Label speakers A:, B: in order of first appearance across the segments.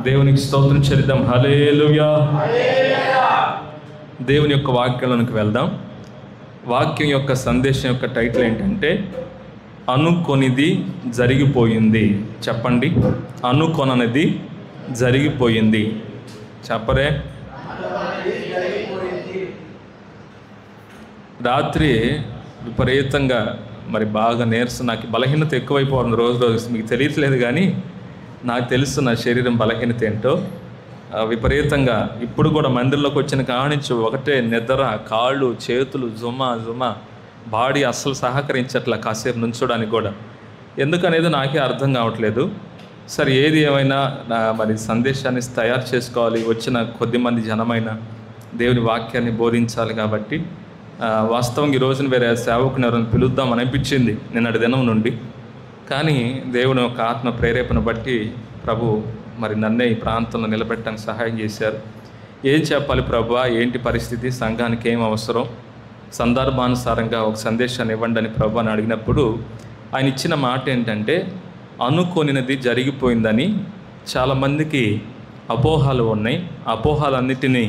A: దేవునికి స్తోత్రం చెల్లిద్దాం. హల్లెలూయా. దేవుని యొక్క వాక్యంలోనికి వెళ్దాం. వాక్యం యొక్క సందేశం యొక్క టైటిల్ ఏంటంటే అనుకొనిది జరిగిపోయింది. చెప్పండి, అనుకొననిది జరిగిపోయింది. చెప్పరే. రాత్రి విపరీతంగా బాగా నీరసం, నాకు బలహీనత ఎక్కువైపోతుంది రోజు రోజు. మీకు తెలియట్లేదు కానీ నాకు తెలుసు నా శరీరం బలహీనత ఏంటో. విపరీతంగా ఇప్పుడు కూడా మందిరంలోకి వచ్చిన కానించి ఒకటే నిద్ర, కాళ్ళు చేతులు జుమ బాడీ అస్సలు సహకరించట్లా కాసేపు నుంచోడానికి కూడా. ఎందుకనేది నాకే అర్థం కావట్లేదు. సరే, ఏది ఏమైనా సందేశాన్ని తయారు చేసుకోవాలి, వచ్చిన కొద్దిమంది జనమైన దేవుని వాక్యాన్ని బోధించాలి. కాబట్టి వాస్తవంగా ఈ రోజున వేరే సేవకుని ఎవరైనా పిలుద్దాం అనిపించింది నిన్నటి దినం నుండి. కానీ దేవుని యొక్క ఆత్మ ప్రేరేపణ బట్టి ప్రభు నన్నే ఈ ప్రాంతంలో నిలబెట్టడానికి సహాయం చేశారు. ఏం చెప్పాలి ప్రభువా, ఏంటి పరిస్థితి, సంఘానికి ఏం అవసరం, సందర్భానుసారంగా ఒక సందేశాన్ని ఇవ్వండి అని ప్రభు అని అడిగినప్పుడు ఆయన ఇచ్చిన మాట ఏంటంటే అనుకోనినది జరిగిపోయిందని. చాలామందికి అపోహలు ఉన్నాయి. అపోహలన్నిటినీ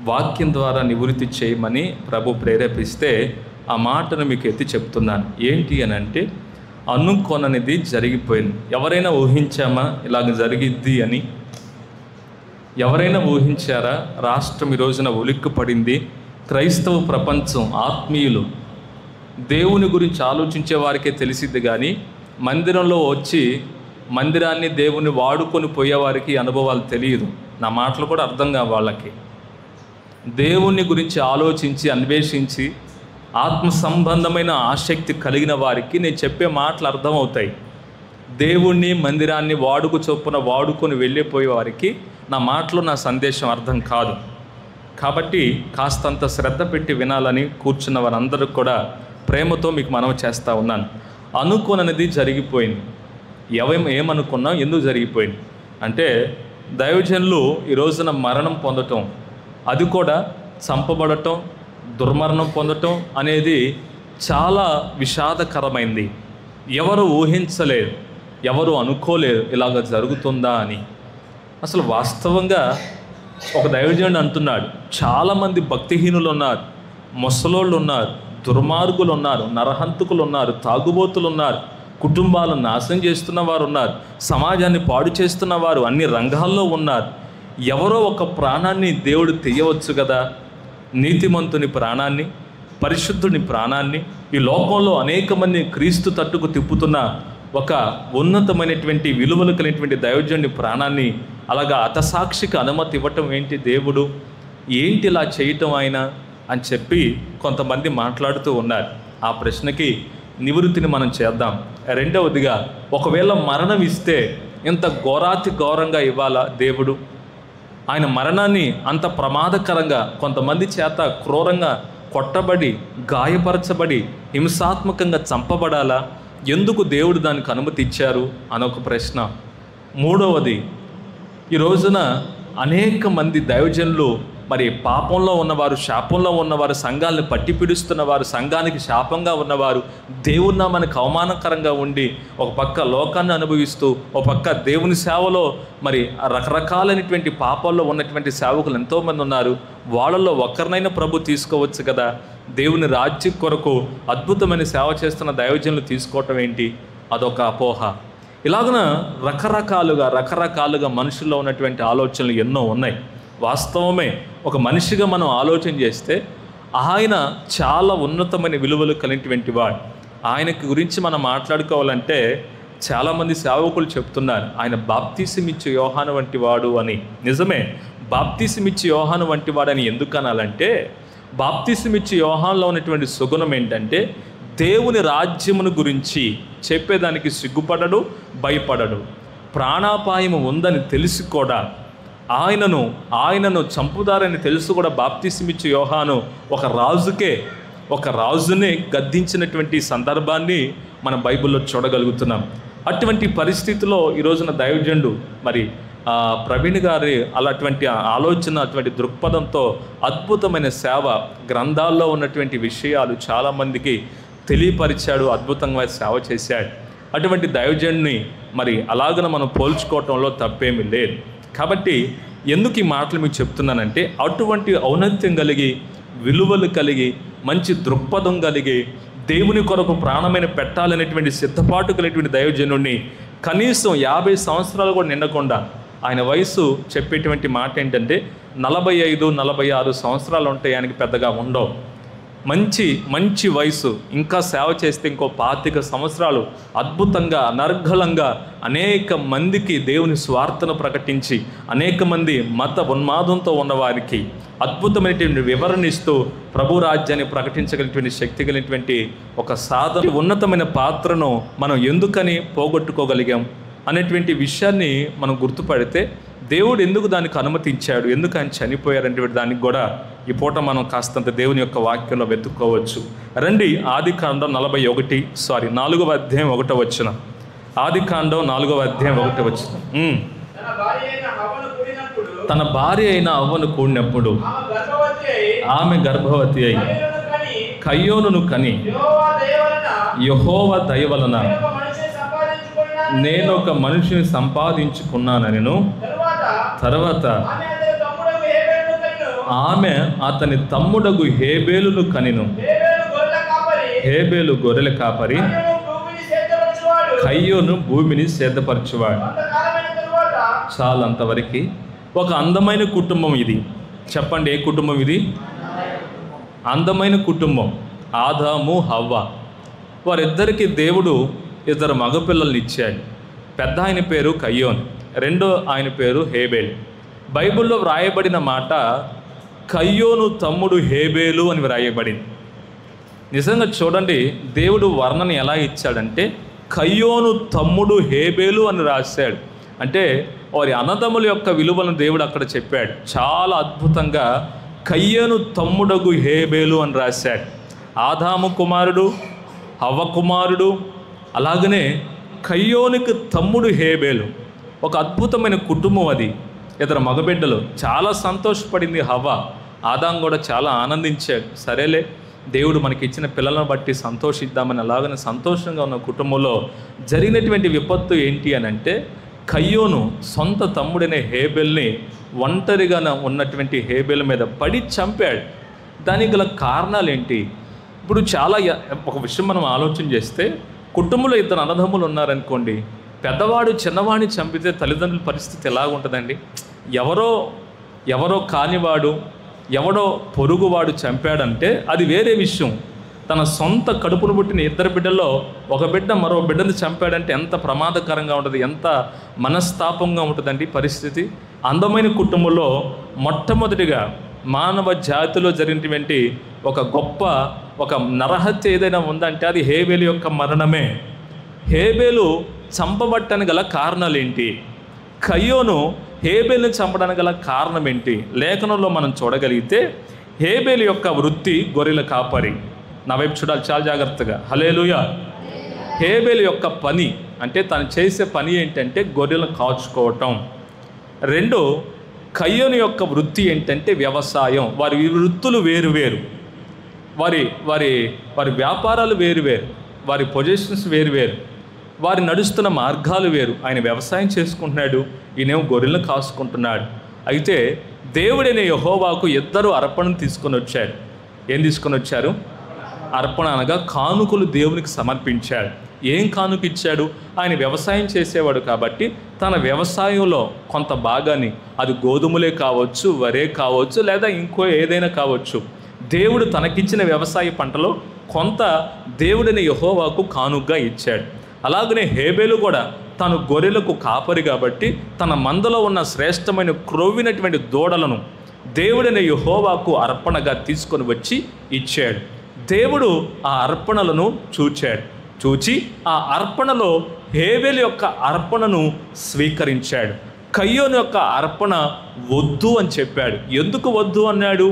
A: వాక్యం ద్వారా నివృత్తి చేయమని ప్రభు ప్రేరేపిస్తే ఆ మాటను మీకు ఎత్తి చెప్తున్నాను. ఏంటి అని అంటే అనుకోననిది జరిగిపోయింది. ఎవరైనా ఊహించామా ఇలాగ జరిగిద్ది అని? ఎవరైనా ఊహించారా? రాష్ట్రం ఈ రోజున ఉలిక్కు పడింది. క్రైస్తవ ప్రపంచం, ఆత్మీయులు దేవుని గురించి ఆలోచించే వారికే తెలిసిద్ది కానీ మందిరంలో వచ్చి మందిరాన్ని దేవుని వాడుకొని పోయేవారికి అనుభవాలు తెలియదు. నా మాటలు కూడా అర్థం కావు వాళ్ళకి. దేవుని గురించి ఆలోచించి అన్వేషించి ఆత్మ సంబంధమైన ఆసక్తి కలిగిన వారికి నేను చెప్పే మాటలు అర్థమవుతాయి. దేవుణ్ణి మందిరాన్ని వాడుకు చొప్పున వాడుకొని వెళ్ళిపోయే వారికి నా మాటలు, నా సందేశం అర్థం కాదు. కాబట్టి కాస్తంత శ్రద్ధ పెట్టి వినాలని కూర్చున్న వారందరూ కూడా ప్రేమతో మీకు మనవి చేస్తూ ఉన్నాను. అనుకోనది జరిగిపోయింది. ఏమనుకున్నాం, ఎందుకు జరిగిపోయింది అంటే దైవజనులు ఈ రోజున మరణం పొందటం, అది కూడా చంపబడటం, దుర్మరణం పొందటం అనేది చాలా విషాదకరమైంది. ఎవరు ఊహించలేరు, ఎవరు అనుకోలేరు ఇలాగ జరుగుతుందా అని. అసలు వాస్తవంగా ఒక దైవజనుడు అంటున్నాడు, చాలామంది భక్తిహీనులు ఉన్నారు, ముసలోళ్ళు ఉన్నారు, దుర్మార్గులు ఉన్నారు, నరహంతకులు ఉన్నారు, తాగుబోతులు ఉన్నారు, కుటుంబాలను నాశనం చేస్తున్న వారు ఉన్నారు, సమాజాన్ని పాడు చేస్తున్న వారు అన్ని రంగాల్లో ఉన్నారు. ఎవరో ఒక ప్రాణాన్ని దేవుడు తీయవచ్చు కదా. నీతిమంతుని ప్రాణాన్ని, పరిశుద్ధుని ప్రాణాన్ని, ఈ లోకంలో అనేక మంది క్రీస్తు తట్టుకు తిప్పుతున్న ఒక ఉన్నతమైనటువంటి విలువలు కలిగినటువంటి దైవజనుని ప్రాణాన్ని అలాగా హతసాక్షికి అనుమతి ఇవ్వటం ఏంటి దేవుడు? ఏంటి ఇలా చేయటం ఆయన అని చెప్పి కొంతమంది మాట్లాడుతూ ఉన్నారు. ఆ ప్రశ్నకి నివృత్తిని మనం చేద్దాం. రెండవదిగా, ఒకవేళ మరణం ఇస్తే ఇంత ఘోరాతి ఘోరంగా ఇవ్వాలా దేవుడు? ఆయన మరణాన్ని అంత ప్రమాదకరంగా కొంతమంది చేత క్రూరంగా కొట్టబడి, గాయపరచబడి, హింసాత్మకంగా చంపబడాలా? ఎందుకు దేవుడు దానికి అనుమతి ఇచ్చారు అనొక ప్రశ్న. మూడవది, ఈ రోజున అనేక మంది దైవజనులు పాపంలో ఉన్నవారు, శాపంలో ఉన్నవారు, సంఘాలను పట్టి పిడుస్తున్నవారు, సంఘానికి శాపంగా ఉన్నవారు, దేవుని నామానికి అవమానకరంగా ఉండి ఒక పక్క లోకాన్ని అనుభవిస్తూ ఒక పక్క దేవుని సేవలో రకరకాలైనటువంటి పాపాల్లో ఉన్నటువంటి సేవకులు ఎంతోమంది ఉన్నారు. వాళ్ళల్లో ఒక్కరినైనా ప్రభు తీసుకోవచ్చు కదా. దేవుని రాజ్యం కొరకు అద్భుతమైన సేవ చేస్తున్న దైవజనులు తీసుకోవటం ఏంటి? అదొక అపోహ. ఇలాగున రకరకాలుగా మనుషుల్లో ఉన్నటువంటి ఆలోచనలు ఎన్నో ఉన్నాయి. వాస్తవమే, ఒక మనిషిగా మనం ఆలోచన చేస్తే ఆయన చాలా ఉన్నతమైన విలువలు కలిగినటువంటి వాడు. ఆయనకి గురించి మనం మాట్లాడుకోవాలంటే చాలామంది సేవకులు చెప్తున్నారు ఆయన బాప్తీసమిచ్చే యోహాను వంటి వాడు అని. నిజమే, బాప్తీసమిచ్చే యోహాను వంటి వాడని ఎందుకు అనాలంటే బాప్తీసమిచ్చే యోహానులో ఉన్నటువంటి సుగుణం ఏంటంటే దేవుని రాజ్యమును గురించి చెప్పేదానికి సిగ్గుపడడు, భయపడడు. ప్రాణాపాయము ఉందని తెలిసి కూడా ఆయనను చంపుదారని తెలుసు కూడా బాప్తీసమిచ్చే యోహాను ఒక రాజునే గద్దించినటువంటి సందర్భాన్ని మనం బైబిల్లో చూడగలుగుతున్నాం. అటువంటి పరిస్థితిలో ఈ రోజున దైవజనుడు ప్రవీణ్ గారి అలాంటి ఆలోచన, అటువంటి దృక్పథంతో అద్భుతమైన సేవ, గ్రంథాల్లో ఉన్నటువంటి విషయాలు చాలామందికి తెలియపరిచాడు, అద్భుతంగా సేవ చేశాడు. అటువంటి దైవజనుని అలాగన మనం పోల్చుకోవటంలో తప్పేమీ లేదు. కాబట్టి ఎందుకు ఈ మాటలు మీకు చెప్తున్నానంటే, అటువంటి ఔన్నత్యం కలిగి, విలువలు కలిగి, మంచి దృక్పథం కలిగి, దేవుని కొరకు ప్రాణమైన పెట్టాలనేటువంటి సిద్ధపాటు కలిగినటువంటి దైవజనుడిని కనీసం 50 సంవత్సరాలు కూడా నిండకుండా, ఆయన వయసు చెప్పేటువంటి మాట ఏంటంటే 45-46 సంవత్సరాలు ఉంటాయి, ఆయనకి పెద్దగా ఉండవు. మంచి వయసు, ఇంకా సేవ చేస్తే ఇంకో 25 సంవత్సరాలు అద్భుతంగా అనర్ఘలంగా అనేక మందికి దేవుని స్వార్థను ప్రకటించి, అనేక మంది మత ఉన్మాదంతో ఉన్నవారికి అద్భుతమైనటువంటి వివరణ ఇస్తూ ప్రభు రాజ్యాన్ని ప్రకటించగలిగినటువంటి శక్తి కలిగినటువంటి ఒక సాధన, ఉన్నతమైన పాత్రను మనం ఎందుకని పోగొట్టుకోగలిగాం అనేటువంటి విషయాన్ని మనం గుర్తుపడితే, దేవుడు ఎందుకు దానికి అనుమతించాడు, ఎందుకు ఆయన చనిపోయారనేటువంటి దానికి కూడా ఈ పూట మనం కాస్తంత దేవుని యొక్క వాక్యంలో వెతుక్కోవచ్చు. రండి, ఆదికాండం 4వ అధ్యాయం 1వ వచనం. ఆదికాండం 4వ అధ్యాయం 1వ వచనం. తన భార్య అయిన అవ్వను కూడినప్పుడు ఆమె గర్భవతి అయి కయ్యోనును కని, యెహోవా దయ వలన నేను ఒక మనిషిని సంపాదించుకున్నానను, తర్వాత ఆమె అతని తమ్ముడగు హేబేలును కనిను. హేబేలు గొర్రెల కాపరి, కయ్యోను భూమిని సేదపరచువాడు. చాలంతవరకు ఒక అందమైన కుటుంబం ఇది. చెప్పండి, ఏ కుటుంబం ఇది? అందమైన కుటుంబం. ఆదాము, హవ్వ, వారిద్దరికి దేవుడు 2 మగపిల్లల్ని ఇచ్చాడు. పెద్ద ఆయన పేరు కయ్యోను, రెండో ఆయన పేరు హేబేలు. బైబిల్లో వ్రాయబడిన మాట కయ్యోను తమ్ముడు హేబేలు అని వ్రాయబడింది. నిజంగా చూడండి, దేవుడు వర్ణన ఎలా ఇచ్చాడంటే కయ్యోను తమ్ముడు హేబేలు అని రాశాడు. అంటే వారి అన్నదమ్ముల యొక్క విలువలను దేవుడు అక్కడ చెప్పాడు. చాలా అద్భుతంగా కయ్యోను తమ్ముడగు హేబేలు అని రాశాడు. ఆదాము కుమారుడు, హవ్వ కుమారుడు, అలాగనే కయ్యోనుకి తమ్ముడు హేబేలు. ఒక అద్భుతమైన కుటుంబం అది. 2 మగబిడ్డలు. చాలా సంతోషపడింది హవ్వ. ఆదాము కూడా చాలా ఆనందించాడు. సరేలే, దేవుడు మనకి ఇచ్చిన పిల్లలను బట్టి సంతోషిద్దామని అలాగనే సంతోషంగా ఉన్న కుటుంబంలో జరిగినటువంటి విపత్తు ఏంటి అని అంటే, కయ్యోను సొంత తమ్ముడైన హేబేల్ని ఒంటరిగా ఉన్నటువంటి హేబేల్ మీద పడి చంపాడు. దానికి గల కారణాలు ఏంటి? ఇప్పుడు చాలా ఒక విషయం మనం ఆలోచన చేస్తే, కుటుంబంలో 2 అన్నదమ్ములు ఉన్నారనుకోండి, పెద్దవాడు చిన్నవాడిని చంపితే తల్లిదండ్రుల పరిస్థితి ఎలాగుంటుందండి? ఎవరో కానివాడు, ఎవడో పొరుగువాడు చంపాడంటే అది వేరే విషయం. తన సొంత కడుపును పుట్టిన 2 బిడ్డల్లో ఒక బిడ్డ మరో బిడ్డను చంపాడంటే ఎంత ప్రమాదకరంగా ఉంటుంది, ఎంత మనస్తాపంగా ఉంటుందండి పరిస్థితి. అందమైన కుటుంబంలో మొట్టమొదటిగా మానవ జాతిలో జరిగినటువంటి ఒక నరహత్య ఏదైనా ఉందంటే అది హేబేలు యొక్క మరణమే. హేబేలు చంపబట్టడానికి గల కారణాలు ఏంటి? కయ్యోను హేబేలుని చంపడానికి గల కారణం ఏంటి? లేఖనంలో మనం చూడగలిగితే హేబేలు యొక్క వృత్తి గొర్రెల కాపరి. నా వైపు చూడాలి చాలా జాగ్రత్తగా. హల్లెలూయా. హేబేలు యొక్క పని అంటే తను చేసే పని ఏంటంటే గొర్రెలను కాచుకోవటం. 2, కయ్యోను యొక్క వృత్తి ఏంటంటే వ్యవసాయం. వారి వృత్తులు వేరువేరు, వారి వ్యాపారాలు వేరువేరు, వారి పొజిషన్స్ వేరువేరు, వారి నడుస్తున్న మార్గాలు వేరు. ఆయన వ్యవసాయం చేసుకుంటున్నాడు, ఈయనేమో గొర్రెలను కాసుకుంటున్నాడు. అయితే దేవుడైన యెహోవాకు 2 అర్పణను తీసుకొని వచ్చాడు. ఏం తీసుకొని వచ్చారు? అర్పణ అనగా కానుకలు దేవునికి సమర్పించాడు. ఏం కానుక ఇచ్చాడు? ఆయన వ్యవసాయం చేసేవాడు కాబట్టి తన వ్యవసాయంలో కొంత భాగాన్ని, అది గోధుమలే కావచ్చు, వరే కావచ్చు, లేదా ఇంకో ఏదైనా కావచ్చు, దేవుడు తనకిచ్చిన వ్యవసాయ పంటలో కొంత దేవుడైన యెహోవాకు కానుకగా ఇచ్చాడు. అలాగనే హేబేలు కూడా తను గొర్రెలకు కాపరి కాబట్టి తన మందలో ఉన్న శ్రేష్టమైన క్రొవ్వినటువంటి దూడలను దేవుడైన యెహోవాకు అర్పణగా తీసుకొని వచ్చి ఇచ్చాడు. దేవుడు ఆ అర్పణలను చూచి ఆ అర్పణలో హేబేలు యొక్క అర్పణను స్వీకరించాడు. కయ్యోను యొక్క అర్పణ వద్దు అని చెప్పాడు. ఎందుకు వద్దు అన్నాడు?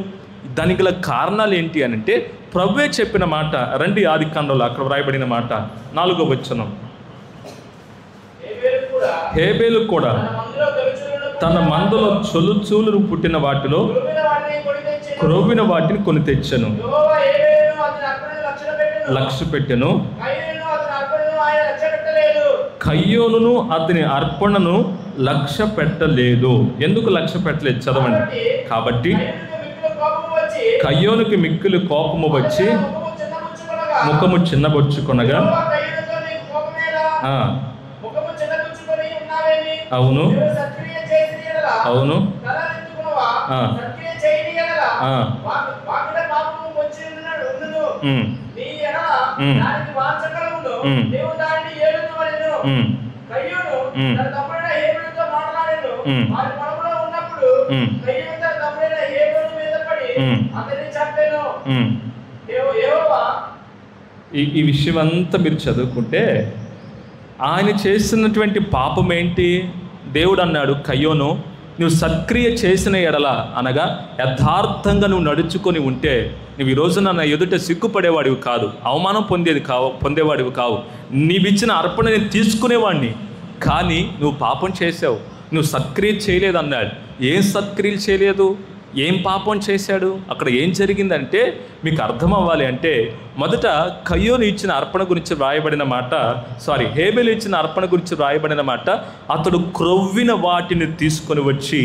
A: దానికి గల కారణాలు ఏంటి అని అంటే ప్రభువే చెప్పిన మాట. రండి, ఆదికాండంలో అక్కడ వ్రాయబడిన మాట 4వ వచనం. హేబేలు కూడా తన మందలో చొలుచూలు పుట్టిన వాటిలో క్రొవ్విన వాటిని కొని తెచ్చను, లక్ష్య పెట్టెను. కయ్యోనును అతని అర్పణను లక్ష్య పెట్టలేదు. ఎందుకు లక్ష్య పెట్టలేదు? చదవండి. కాబట్టి కయ్యోనుకి మిక్కిలి కోపము వచ్చి ముఖము చిన్నబొచ్చుకొనగా, అవును అవును ఈ విషయం అంతా మీరు చదువుకుంటే ఆయన చేస్తున్నటువంటి పాపం ఏంటి? దేవుడు అన్నాడు, కయ్యోను నువ్వు సత్క్రియ చేసిన ఎడల, అనగా యథార్థంగా నువ్వు నడుచుకొని ఉంటే నువ్వు ఈ రోజున నా ఎదుట సిగ్గుపడేవాడివి కాదు, అవమానం పొందేవాడివి కావు. నీవిచ్చిన అర్పణ నేను తీసుకునేవాడిని. కానీ నువ్వు పాపం చేసావు, నువ్వు సత్క్రియ చేయలేదు అన్నాడు. ఏం సత్క్రియలు చేయలేదు? ఏం పాపం చేశాడు? అక్కడ ఏం జరిగిందంటే మీకు అర్థం అవ్వాలి అంటే, మొదట కయ్యోను ఇచ్చిన అర్పణ గురించి వ్రాయబడిన మాట, హేబెలు ఇచ్చిన అర్పణ గురించి వ్రాయబడిన మాట, అతడు క్రొవ్విన వాటిని తీసుకొని వచ్చి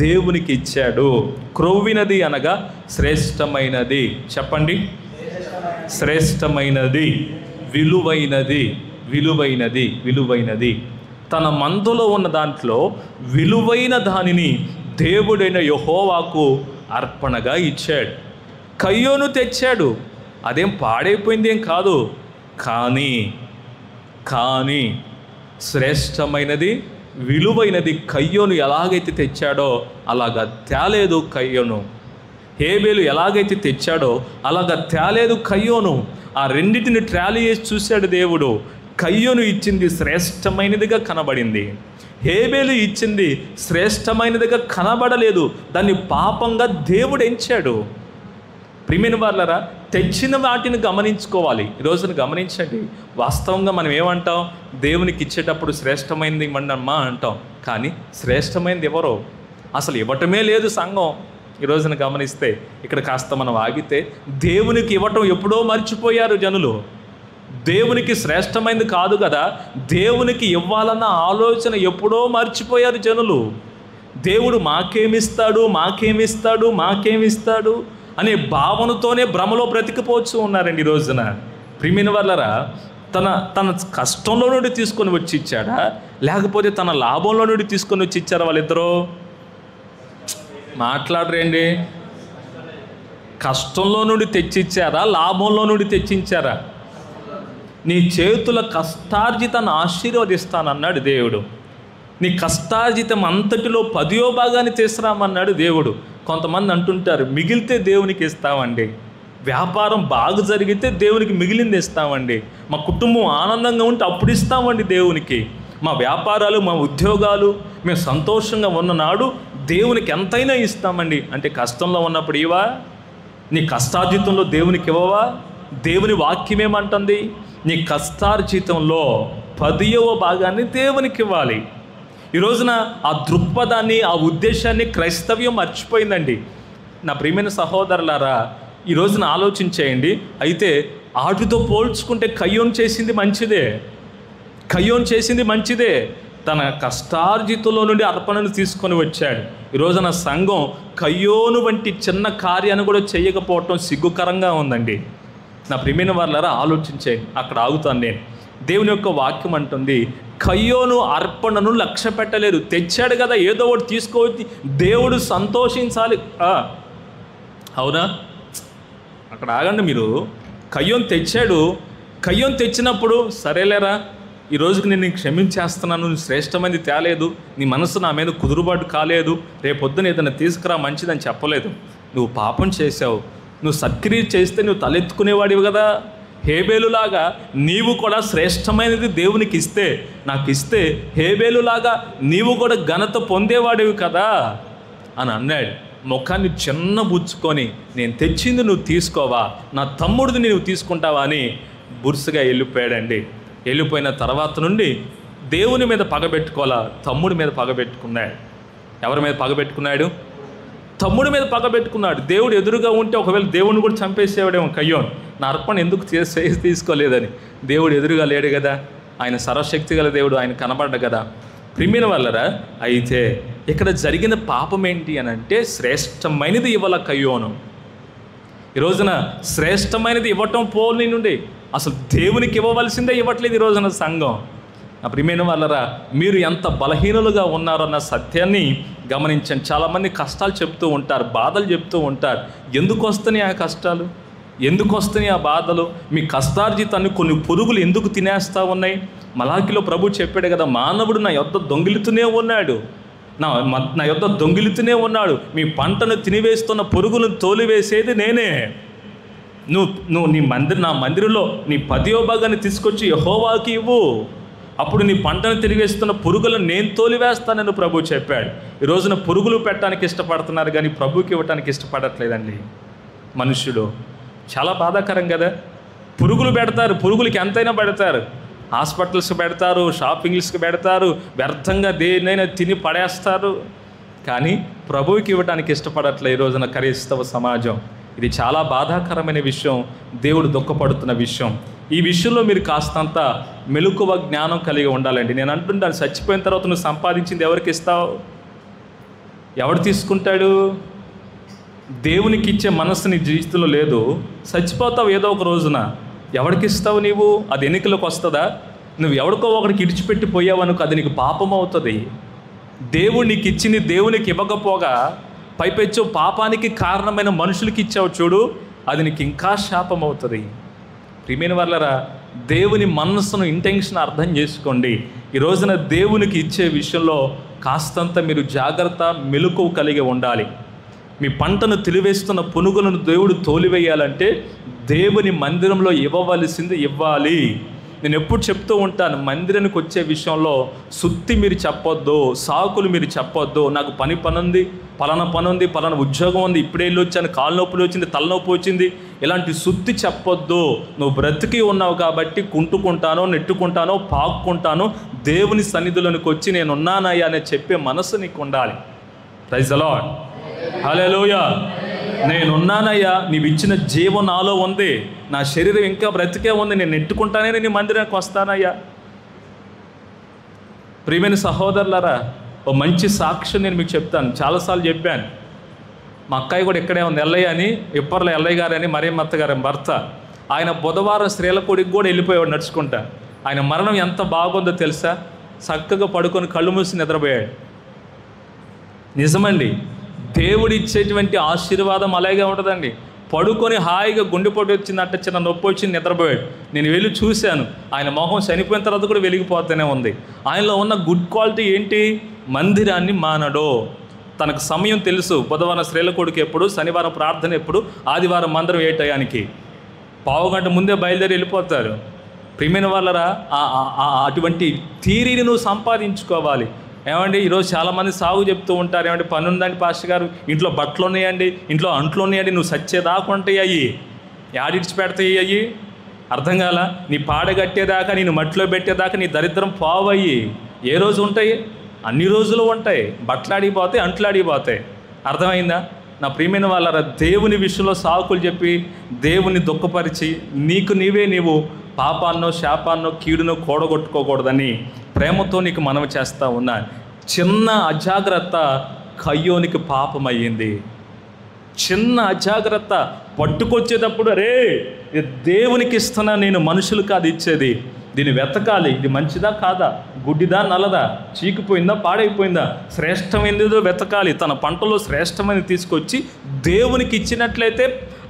A: దేవునికి ఇచ్చాడు. క్రొవ్వినది అనగా శ్రేష్టమైనది. చెప్పండి, శ్రేష్టమైనది, విలువైనది, విలువైనది, విలువైనది. తన మందులో ఉన్న దాంట్లో విలువైన దానిని దేవుడైన యెహోవాకు అర్పణగా ఇచ్చాడు. కయ్యోను తెచ్చాడు, అదేం పాడైపోయింది ఏం కాదు. కానీ శ్రేష్టమైనది, విలువైనది కయ్యోను ఎలాగైతే తెచ్చాడో అలాగా తేలేదు కయ్యోను. హేబెలు ఎలాగైతే తెచ్చాడో అలాగా తేలేదు కయ్యోను. ఆ రెండింటిని ట్రాలీ చేసి చూశాడు దేవుడు. కయ్యోను ఇచ్చింది శ్రేష్టమైనదిగా కనబడింది, హేబెలు ఇచ్చింది శ్రేష్టమైనదిగా కనబడలేదు. దాన్ని పాపంగా దేవుడు ఎంచాడు. ప్రియమైన వారలారా, తెచ్చిన వాటిని గమనించుకోవాలి. ఈరోజున గమనించండి, వాస్తవంగా మనం ఏమంటాం? దేవునికి ఇచ్చేటప్పుడు శ్రేష్టమైనది ఇవ్వండమ్మా అంటాం, కానీ శ్రేష్టమైనది ఎవరో అసలు ఇవ్వటమే లేదు సంఘం. ఈరోజున గమనిస్తే ఇక్కడ కాస్త మనం ఆగితే, దేవునికి ఇవ్వటం ఎప్పుడో మర్చిపోయారు జనులు. దేవునికి శ్రేష్టమైనది కాదు కదా, దేవునికి ఇవ్వాలన్న ఆలోచన ఎప్పుడో మర్చిపోయారు జనులు. దేవుడు మాకేమిస్తాడు, మాకేమిస్తాడు, మాకేమిస్తాడు అనే భావనతోనే భ్రమలో బ్రతికిపోవచ్చు ఉన్నారండి ఈ రోజున. ప్రియమైన వాళ్ళరా, తన కష్టంలో నుండి తీసుకొని వచ్చి ఇచ్చాడా, లేకపోతే తన లాభంలో నుండి తీసుకొని వచ్చి ఇచ్చారా? వాళ్ళిద్దరూ మాట్లాడరేండి. కష్టంలో నుండి తెచ్చిచ్చారా, లాభంలో నుండి తెచ్చించారా? నీ చేతుల కష్టార్జితాన్ని ఆశీర్వదిస్తానన్నాడు దేవుడు. నీ కష్టార్జితం అంతటిలో 10వ భాగాన్ని తీసుకురామన్నాడు దేవుడు. కొంతమంది అంటుంటారు, మిగిలితే దేవునికి ఇస్తామండి, వ్యాపారం బాగా జరిగితే దేవునికి మిగిలింది ఇస్తామండి, మా కుటుంబం ఆనందంగా ఉంటే అప్పుడు ఇస్తామండి దేవునికి, మా వ్యాపారాలు, మా ఉద్యోగాలు మేము సంతోషంగా ఉన్ననాడు దేవునికి ఎంతైనా ఇస్తామండి. అంటే కష్టంలో ఉన్నప్పుడు ఇవా? నీ కష్టార్జితంలో దేవునికి ఇవ్వవా? దేవుని వాక్యం ఏమంటుంది? నీ కష్టార్జితంలో 10వ భాగాన్ని దేవునికి ఇవ్వాలి. ఈ రోజున ఆ దృక్పథాన్ని, ఆ ఉద్దేశాన్ని క్రైస్తవ్యం మర్చిపోయిందండి. నా ప్రియమైన సహోదరులారా, ఈ రోజున ఆలోచించేయండి. అయితే వాటితో పోల్చుకుంటే కయ్యోను చేసింది మంచిదే, కయ్యోను చేసింది మంచిదే. తన కష్టార్జితంలో నుండి అర్పణను తీసుకొని వచ్చాడు. ఈ రోజున సంఘం కయ్యోను వంటి చిన్న కార్యాన్ని కూడా చేయకపోవటం సిగ్గుకరంగా ఉందండి. నా ప్రియమైన వాళ్ళారా, ఆలోచించేయండి. అక్కడ ఆగుతాను నేను. దేవుని యొక్క వాక్యం అంటుంది, కయ్యోను అర్పణను లక్ష్య పెట్టలేదు. తెచ్చాడు కదా, ఏదో ఒకటి తీసుకోవచ్చు, దేవుడు సంతోషించాలి. అవునా? అక్కడ ఆగండి మీరు. కయ్యోను తెచ్చాడు, కయ్యోను తెచ్చినప్పుడు సరేలేరా, ఈ రోజుకి నేను క్షమించేస్తున్నాను, నువ్వు శ్రేష్టమైనది తేలేదు, నీ మనసు నా మీద కుదురుబాటు కాలేదు, రేపొద్దున ఏదైనా తీసుకురా మంచిదని చెప్పలేదు. నువ్వు పాపం చేసావు, నువ్వు సత్క్రియ చేస్తే నువ్వు తలెత్తుకునేవాడివి కదా. హేబేలులాగా నీవు కూడా శ్రేష్టమైనది దేవునికి ఇస్తే, నాకు ఇస్తే హేబేలులాగా నీవు కూడా ఘనత పొందేవాడివి కదా అని అన్నాడు. ముఖాన్ని చిన్నబుచ్చుకొని, నేను తెచ్చింది నువ్వు తీసుకోవా, నా తమ్ముడిది నువ్వు తీసుకుంటావా అని బురుసుగా వెళ్ళిపోయాడండి. వెళ్ళిపోయిన తర్వాత నుండి దేవుని మీద పగబెట్టుకోవాలా, తమ్ముడి మీద పగబెట్టుకున్నాడు. ఎవరి మీద పగబెట్టుకున్నాడు? తమ్ముడి మీద పగబెట్టుకున్నాడు. దేవుడు ఎదురుగా ఉంటే ఒకవేళ దేవుని కూడా చంపేసేవాడేమో కయ్యోను. నా అర్పణ ఎందుకు తీసుకోలేదని. దేవుడు ఎదురుగా లేడు కదా, ఆయన సర్వశక్తి గల దేవుడు, ఆయన కనబడ్డ కదా. ప్రియమైన వాళ్ళరా, అయితే ఇక్కడ జరిగిన పాపం ఏంటి అని అంటే శ్రేష్టమైనది ఇవ్వాల కయ్యోను. ఈ రోజున శ్రేష్టమైనది ఇవ్వటం పోని నుండి అసలు దేవునికి ఇవ్వవలసిందే ఇవ్వట్లేదు ఈ రోజున సంఘం. ప్రియమైన వాళ్ళరా, మీరు ఎంత బలహీనులుగా ఉన్నారన్న సత్యాన్ని గమనించండి. చాలామంది కష్టాలు చెప్తూ ఉంటారు, బాధలు చెప్తూ ఉంటారు. ఎందుకు వస్తున్నాయి ఆ కష్టాలు, ఎందుకు వస్తున్నాయి ఆ బాధలు? మీ కష్టార్జితాన్ని కొన్ని పురుగులు ఎందుకు తినేస్తూ ఉన్నాయి? మలాకిలో ప్రభు చెప్పాడు కదా, మానవుడు నా యొద్ద దొంగిలుతూనే ఉన్నాడు, నా యొద్ద దొంగిలుతూనే ఉన్నాడు. మీ పంటను తినివేస్తున్న పురుగులను తోలివేసేది నేనే. నువ్వు నా మందిరంలో నీ 10వ భాగాన్ని తీసుకొచ్చి యెహోవాకి ఇవ్వు, అప్పుడు నీ పంటను తిరిగేస్తున్న పురుగులను నేను తోలివేస్తానని ప్రభు చెప్పాడు. ఈ రోజున పురుగులు పెట్టడానికి ఇష్టపడుతున్నారు కానీ ప్రభుకి ఇవ్వటానికి ఇష్టపడట్లేదండి మనుష్యుడు. చాలా బాధాకరం కదా. పురుగులు పెడతారు, పురుగులకి ఎంతైనా పెడతారు, హాస్పిటల్స్కి పెడతారు, షాపింగ్స్కి పెడతారు, వ్యర్థంగా దేన్నైనా తిని పడేస్తారు, కానీ ప్రభువుకి ఇవ్వడానికి ఇష్టపడట్లే ఈ రోజున క్రైస్తవ సమాజం. ఇది చాలా బాధాకరమైన విషయం, దేవుడు దుఃఖపడుతున్న విషయం. ఈ విషయంలో మీరు కాస్తంత మెలకువ జ్ఞానం కలిగి ఉండాలండి. నేను అంటున్నాను, చచ్చిపోయిన తర్వాత నువ్వు సంపాదించింది ఎవరికి ఇస్తావు? ఎవడు తీసుకుంటాడు? దేవునికి ఇచ్చే మనస్సు నీ జీవితంలో లేదు, చచ్చిపోతావు ఏదో ఒక రోజున. ఎవరికి ఇస్తావు నీవు? అది ఎన్నికలకు వస్తుందా? నువ్వు ఎవరికో ఒకరికి ఇడిచిపెట్టి పోయావనుకో, అది నీకు పాపం అవుతుంది. దేవుడు నీకు ఇచ్చింది దేవునికి ఇవ్వకపోగా పైపెచ్చు పాపానికి కారణమైన మనుషులకి ఇచ్చావు చూడు, అది నీకు ఇంకా శాపం అవుతుంది. ప్రియమైన వాళ్ళరా, దేవుని మనస్సును ఇంటెన్షన్ అర్థం చేసుకోండి. ఈ రోజున దేవునికి ఇచ్చే విషయంలో కాస్తంత మీరు జాగ్రత్త మెలకువ కలిగి ఉండాలి. మీ పంటను తిలివేస్తున్న పునుగులను దేవుడు తోలివేయాలంటే దేవుని మందిరంలో ఇవ్వవలసింది ఇవ్వాలి. నేను ఎప్పుడు చెప్తూ ఉంటాను, మందిరానికి వచ్చే విషయంలో సుత్తి మీరు చెప్పొద్దు, సాకులు మీరు చెప్పొద్దు. నాకు పనుంది, పలానా పని ఉంది, పలానా ఉద్యోగం ఉంది, ఇప్పుడే వెళ్ళి వచ్చాను, కాలు నొప్పులు వచ్చింది, తలనొప్పి వచ్చింది, ఇలాంటి సుత్తి చెప్పొద్దు. నువ్వు బ్రతికి ఉన్నావు కాబట్టి కుంటుకుంటానో, నెట్టుకుంటానో, పాక్కుంటానో, దేవుని సన్నిధిలోనికి వచ్చి నేను ఉన్నానయ్యా అని చెప్పే మనసు నీకు ఉండాలి. ప్రైజ్ ది లార్డ్, హల్లెలూయా. నేనున్నానయ్యా, నీవు ఇచ్చిన జీవం నాలో ఉంది, నా శరీరం ఇంకా బ్రతికే ఉంది, నేను నెట్టుకుంటానే నీ మందిరానికి వస్తానయ్యా. ప్రియమైన సహోదరులారా, ఓ మంచి సాక్ష్యం నేను మీకు చెప్తాను. చాలాసార్లు చెప్పాను. మా అక్కయ్య కూడా ఇక్కడే ఉంది, ఎల్లయ్య అని, ఇప్పర్ల ఎల్లయ్య గారు అని, మరియమ్మ గారి భర్త. ఆయన బుధవారం శ్రీలకోడికి కూడా వెళ్ళిపోయాడు నడుచుకుంటా. ఆయన మరణం ఎంత బాగుందో తెలుసా? చక్కగా పడుకొని కళ్ళు మూసి నిద్రపోయాడు. నిజమండి, దేవుడు ఇచ్చేటువంటి ఆశీర్వాదం అలాగే ఉంటుందండి. పడుకొని హాయిగా గుండెపోటు వచ్చిందంటే, చిన్న నొప్పి వచ్చింది, నిద్రపోయాడు. నేను వెళ్ళి చూశాను, ఆయన మొహం చనిపోయిన తర్వాత కూడా వెలిగిపోతూనే ఉంది. ఆయనలో ఉన్న గుడ్ క్వాలిటీ ఏంటి? మందిరాన్ని మానడు. తనకు సమయం తెలుసు, బుధవారం శ్రీలకోడికి ఎప్పుడు, శనివారం ప్రార్థన ఎప్పుడు, ఆదివారం మందిరం ఏ టయానికి, పావుగంట ముందే బయలుదేరి వెళ్ళిపోతారు. ప్రియమైన వాళ్ళరా, అటువంటి థీరీని నువ్వు సంపాదించుకోవాలి. ఏమండి, ఈరోజు చాలామంది సాగు చెప్తూ ఉంటారు, ఏమంటే పని ఉందండి పాస్టర్ గారు, ఇంట్లో బట్టలు ఉన్నాయండి, ఇంట్లో అంట్లు ఉన్నాయండి, నువ్వు సచ్చేదాకా ఉంటాయి అయ్యి, యాడిడ్చి పెడతాయి అయ్యి, అర్థం కాల. నీ పాడగట్టేదాకా, నేను మట్టిలో పెట్టేదాకా నీ దరిద్రం పోవయ్యి. ఏ రోజు ఉంటాయి? అన్ని రోజులు ఉంటాయి. బట్టలు ఆడిపోతాయి, అంట్లు ఆడిపోతాయి. అర్థమైందా? నా ప్రియమైన వాళ్ళ దేవుని విషయంలో సాకులు చెప్పి దేవుని దుఃఖపరిచి నీవు పాపాన్నో శాపాన్నో కీడునో కూడగొట్టుకోకూడదని ప్రేమతో నీకు మనవి చేస్తూ ఉన్నా. చిన్న అజాగ్రత్త కయ్యోనికి పాపం అయ్యింది. చిన్న అజాగ్రత్త పట్టుకొచ్చేటప్పుడు, అరే దేవునికి ఇస్తున్నా నేను, మనుషులు కాదు ఇచ్చేది, దీన్ని వెతకాలి, ఇది మంచిదా కాదా, గుడ్డిదా నల్లదా, చీకిపోయిందా పాడైపోయిందా, శ్రేష్టమైనదో వెతకాలి. తన పంటలో శ్రేష్టమైనది తీసుకొచ్చి దేవునికి ఇచ్చినట్లయితే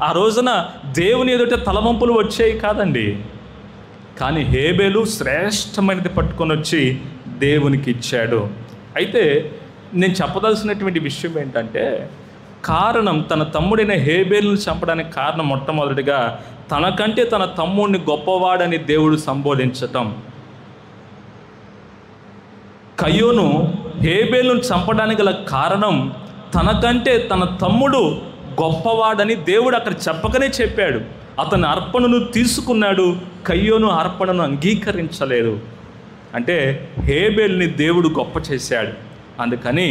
A: ఆ రోజున దేవుని ఎదుట తలవంపులు వచ్చేవి కాదండి. కానీ హేబేలు శ్రేష్టమైనది పట్టుకొని వచ్చి దేవునికి ఇచ్చాడు. అయితే నేను చెప్పదలసినటువంటి విషయం ఏంటంటే, కారణం తన తమ్ముడైన హేబేలును చంపడానికి కారణం మొట్టమొదటిగా తనకంటే తన తమ్ముడిని గొప్పవాడని దేవుడు సంబోధించటం. కయ్యోను హేబేలును చంపడానికి గల కారణం తనకంటే తన తమ్ముడు గొప్పవాడని దేవుడు అక్కడ చెప్పకనే చెప్పాడు. అతని అర్పణను తీసుకున్నాడు, కయ్యోను అర్పణను అంగీకరించలేదు. అంటే హేబేలుని దేవుడు గొప్ప చేశాడు, అందుకని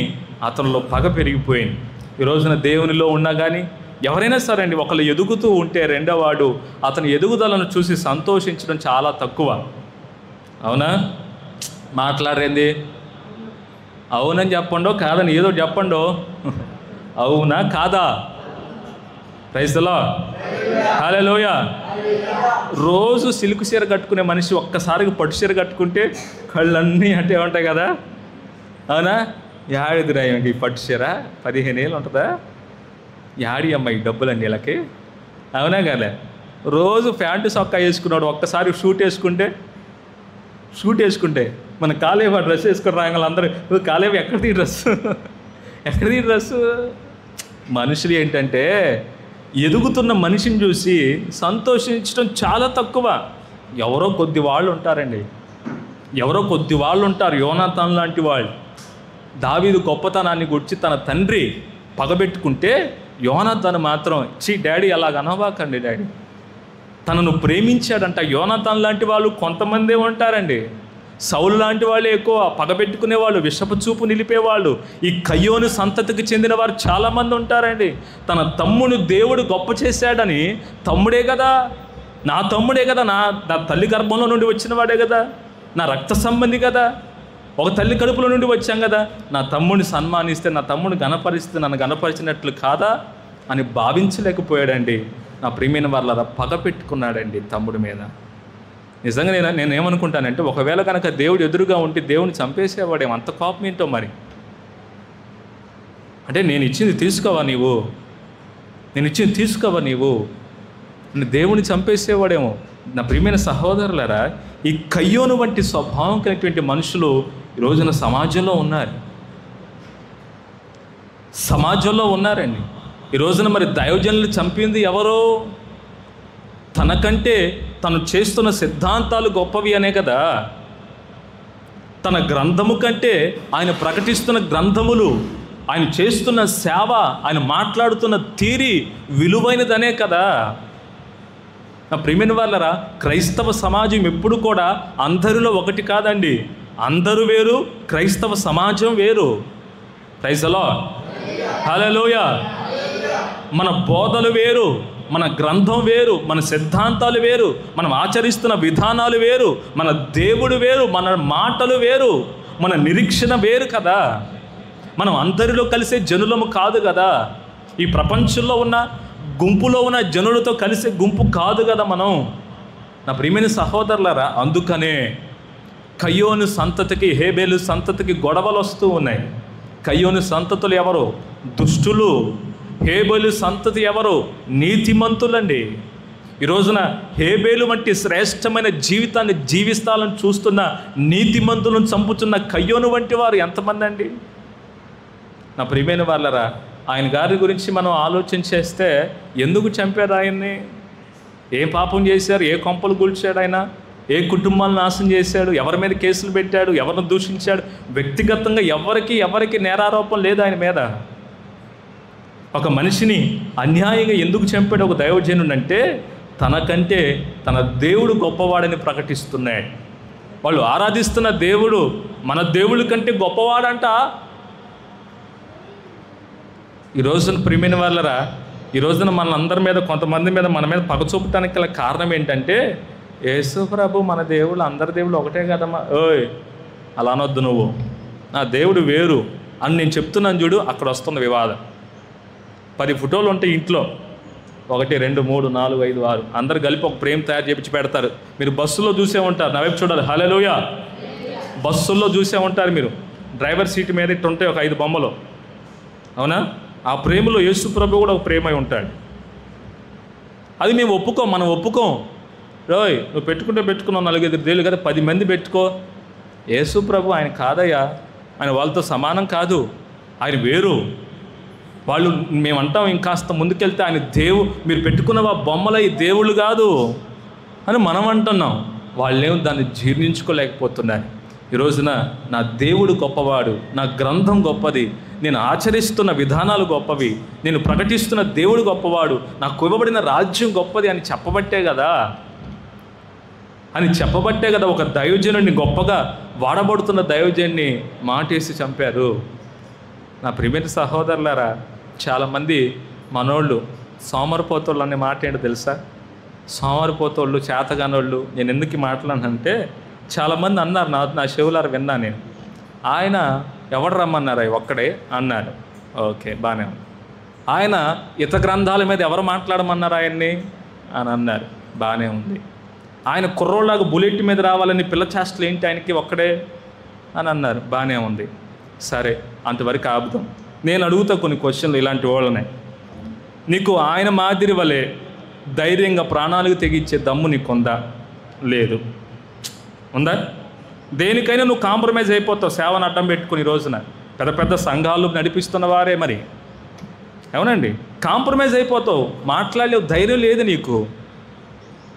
A: అతనిలో పగ పెరిగిపోయింది. ఈ రోజున దేవునిలో ఉన్నా కానీ ఎవరైనా సరే అండి, ఒకళ్ళు ఎదుగుతూ ఉంటే రెండోవాడు అతని ఎదుగుదలను చూసి సంతోషించడం చాలా తక్కువ. అవునా? మాట్లాడేంది అవునని చెప్పండో కాదని ఏదో చెప్పండో. అవునా కాదా? ప్రైజ్ ది లార్డ్, హల్లెలూయా. రోజు సిల్క్ చీర కట్టుకునే మనిషి ఒక్కసారిగా పట్టు చీర కట్టుకుంటే కళ్ళన్నీ అంటే ఉంటాయి కదా. అవునా? యాడిదిరా ఈ పట్టు చీర 15 ఏళ్ళు ఉంటుందా? యాడి అమ్మాయి డబ్బులన్నీ వీళ్ళకి? అవునా కదా? రోజు ప్యాంటు సొక్కా వేసుకున్నాడు, ఒక్కసారి షూట్ వేసుకుంటే మన కాలేవ డ్రెస్ వేసుకుని రాగాలి అందరూ, కాలేవ ఎక్కడిది డ్రెస్సు, ఎక్కడిది డ్రెస్సు. మనుషులు ఏంటంటే ఎదుగుతున్న మనిషిని చూసి సంతోషించడం చాలా తక్కువ. ఎవరో కొద్ది వాళ్ళు ఉంటారు, యోనాతాన్ లాంటి వాళ్ళు. దావీదు గొప్పతనాన్ని గురించి తన తండ్రి పగబెట్టుకుంటే యోనాతాను మాత్రం డాడీ అలాగ అనవాకండి డాడీ, తనను ప్రేమించాడంట. యోనాతాన్ లాంటి వాళ్ళు కొంతమందే ఉంటారండి. సౌలు లాంటి వాళ్ళే ఎక్కువ పగబెట్టుకునేవాళ్ళు, విషపు చూపు నిలిపేవాళ్ళు. ఈ కయ్యోను సంతతికి చెందిన వారు చాలామంది ఉంటారండి. తన తమ్ముడు దేవుడు గొప్ప చేశాడని, తమ్ముడే కదా, నా తల్లి గర్భంలో నుండి వచ్చిన వాడే కదా, నా రక్త సంబంధి కదా, ఒక తల్లి కడుపులో నుండి వచ్చాం కదా, నా తమ్ముడిని సన్మానిస్తే, నా తమ్ముడిని గణపరిస్తే నన్ను గణపరిచినట్లు కాదా అని భావించలేకపోయాడండి. నా ప్రియమైన వాళ్ళ పగ పెట్టుకున్నాడండి తమ్ముడి మీద. నిజంగా నేనేమనుకుంటానంటే, ఒకవేళ కనుక దేవుడు ఎదురుగా ఉంటే దేవుని చంపేసేవాడేమో, అంత కోపం ఏంటో మరి. అంటే నేను ఇచ్చింది తీసుకోవా నీవు, దేవుని చంపేసేవాడేమో. నా ప్రియమైన సహోదరులారా, ఈ కయ్యోను వంటి స్వభావం కలిగినటువంటి మనుషులు ఈ రోజున సమాజంలో ఉన్నారండి. ఈ రోజున మరి దైవజనులు చంపింది ఎవరో? తనకంటే తను చేస్తున్న సిద్ధాంతాలు గొప్పవి అనే కదా. తన గ్రంథము కంటే ఆయన ప్రకటిస్తున్న గ్రంథములు, ఆయన చేస్తున్న సేవ, ఆయన మాట్లాడుతున్న తీరి విలువైనదనే కదా. నా ప్రియమైన వాళ్ళరా, క్రైస్తవ సమాజం ఎప్పుడు కూడా అందరిలో ఒకటి కాదండి. అందరూ వేరు, క్రైస్తవ సమాజం వేరు. ప్రైజ్ ది లార్డ్, హల్లెలూయా. మన బోధలు వేరు, మన గ్రంథం వేరు, మన సిద్ధాంతాలు వేరు, మనం ఆచరిస్తున్న విధానాలు వేరు, మన దేవుడు వేరు, మన మాటలు వేరు, మన నిరీక్షణ వేరు కదా. మనం అందరిలో కలిసే జనులము కాదు కదా. ఈ ప్రపంచంలో ఉన్న గుంపులో ఉన్న జనులతో కలిసే గుంపు కాదు కదా మనం. నా ప్రియమైన సహోదరులారా, అందుకనే కయ్యోను సంతతికి, హేబేలు సంతతికి గొడవలు వస్తూ ఉన్నాయి. కయ్యోను సంతతులు ఎవరు? దుష్టులు. హేబేలు సంతతి ఎవరు? నీతిమంతులండి. ఈ రోజున హేబేలు వంటి శ్రేష్టమైన జీవితాన్ని జీవిస్తాలని చూస్తున్న నీతిమంతులను చంపుతున్న కయ్యోను వంటి వారు ఎంతమంది అండి? నా ప్రియమైన వాళ్ళరా, ఆయన గారి గురించి మనం ఆలోచన చేస్తే, ఎందుకు చంపారు ఆయన్ని? ఏ పాపం చేశారు? ఏ కొంపలు కూల్చాడు ఆయన? ఏ కుటుంబాలను నాశనం చేశాడు? ఎవరి మీద కేసులు పెట్టాడు? ఎవరిని దూషించాడు? వ్యక్తిగతంగా ఎవరికి నేరారోపణ లేదు ఆయన మీద. ఒక మనిషిని అన్యాయంగా ఎందుకు చంపాడు ఒక దైవజనుడు అంటే, తనకంటే తన దేవుడు గొప్పవాడని ప్రకటిస్తున్నాడు. వాళ్ళు ఆరాధిస్తున్న దేవుడు మన దేవుడి కంటే గొప్పవాడంట. ఈ రోజున ప్రియమైన వాళ్ళరా, ఈ రోజున మన అందరి మీద, కొంతమంది మీద, మన మీద పగ చూపటానికి గల కారణం ఏంటంటే, యేసు ప్రభు మన దేవుళ్ళు, అందరి దేవుళ్ళు ఒకటే కదమ్మా. అలా అనొద్దు నువ్వు, నా దేవుడు వేరు అని నేను చెప్తున్నాను చూడు. అక్కడ వస్తుంది వివాదం. 10 ఫోటోలు ఉంటాయి ఇంట్లో, 1 2 3 4 5 6 అందరు కలిపి ఒక ఫ్రేమ్ తయారు చేయించి పెడతారు. మీరు బస్సులో చూసే ఉంటారు, నా వైపు చూడాలి, హల్లెలూయా. బస్సుల్లో చూసే ఉంటారు మీరు, డ్రైవర్ సీట్ మీద ఇట్టు ఉంటాయి ఒక 5 బొమ్మలు, అవునా? ఆ ప్రేమలో యేసు ప్రభు కూడా ఒక ప్రేమై ఉంటాడు. అది మేము మనం ఒప్పుకోం. రోయ్, నువ్వు పెట్టుకున్నావు 4-5 దేవుళ్ళు కదా, 10 మంది పెట్టుకో. యేసు ప్రభు ఆయన కాదయ్యా, ఆయన వాళ్ళతో సమానం కాదు, ఆయన వేరు. వాళ్ళు మేమంటాం ఇంకాస్త ముందుకెళ్తే ఆయన మీరు పెట్టుకున్న బొమ్మల ఈ దేవుళ్ళు కాదు అని మనం అంటున్నాం. వాళ్ళేమో దాన్ని జీర్ణించుకోలేకపోతున్నారు. ఈ రోజున నా దేవుడు గొప్పవాడు, నా గ్రంథం గొప్పది, నేను ఆచరిస్తున్న విధానాలు గొప్పవి, నేను ప్రకటిస్తున్న దేవుడు గొప్పవాడు, నాకు ఇవ్వబడిన రాజ్యం గొప్పది అని చెప్పబట్టే కదా ఒక దైవజనుడిని, గొప్పగా వాడబడుతున్న దైవజనుడిని మాటేసి చంపారు. నా ప్రియమైన సహోదరులారా, చాలామంది మనోళ్ళు సోమరిపోతోళ్ళు అనే మాట ఏంటో తెలుసా? సోమరిపోతోళ్ళు, చేతగానోళ్ళు. నేను ఎందుకు మాట్లాడానంటే, చాలామంది అన్నారు, నా చెవులారు విన్నా నేను, ఆయన ఎవడు రమ్మన్నారా ఒక్కడే అన్నాడు. ఓకే, బాగానే ఉంది. ఆయన ఇతర గ్రంథాల మీద ఎవరు మాట్లాడమన్నారు ఆయన్ని అని అన్నారు. బాగానే ఉంది. ఆయన కుర్రోళ్ళలాగా బుల్లెట్ మీద రావాలని పిల్ల చేష్టలు ఏంటి ఆయనకి ఒక్కడే అని అన్నారు. బాగానే ఉంది. సరే, అంతవరకు ఆపుదాం. నేను అడుగుతా కొన్ని క్వశ్చన్లు ఇలాంటి వాళ్ళనే. నీకు ఆయన మాదిరి వలె ధైర్యంగా ప్రాణాలకు తెగించే దమ్ము నీకుందా? లేదు. ఉందా? దేనికైనా నువ్వు కాంప్రమైజ్ అయిపోతావు సేవను అడ్డం పెట్టుకుని. ఈ రోజున పెద్ద పెద్ద సంఘాలు నడిపిస్తున్న వారే మరి, అవునండి, కాంప్రమైజ్ అయిపోతావు. మాట్లాడలేవు, ధైర్యం లేదు నీకు.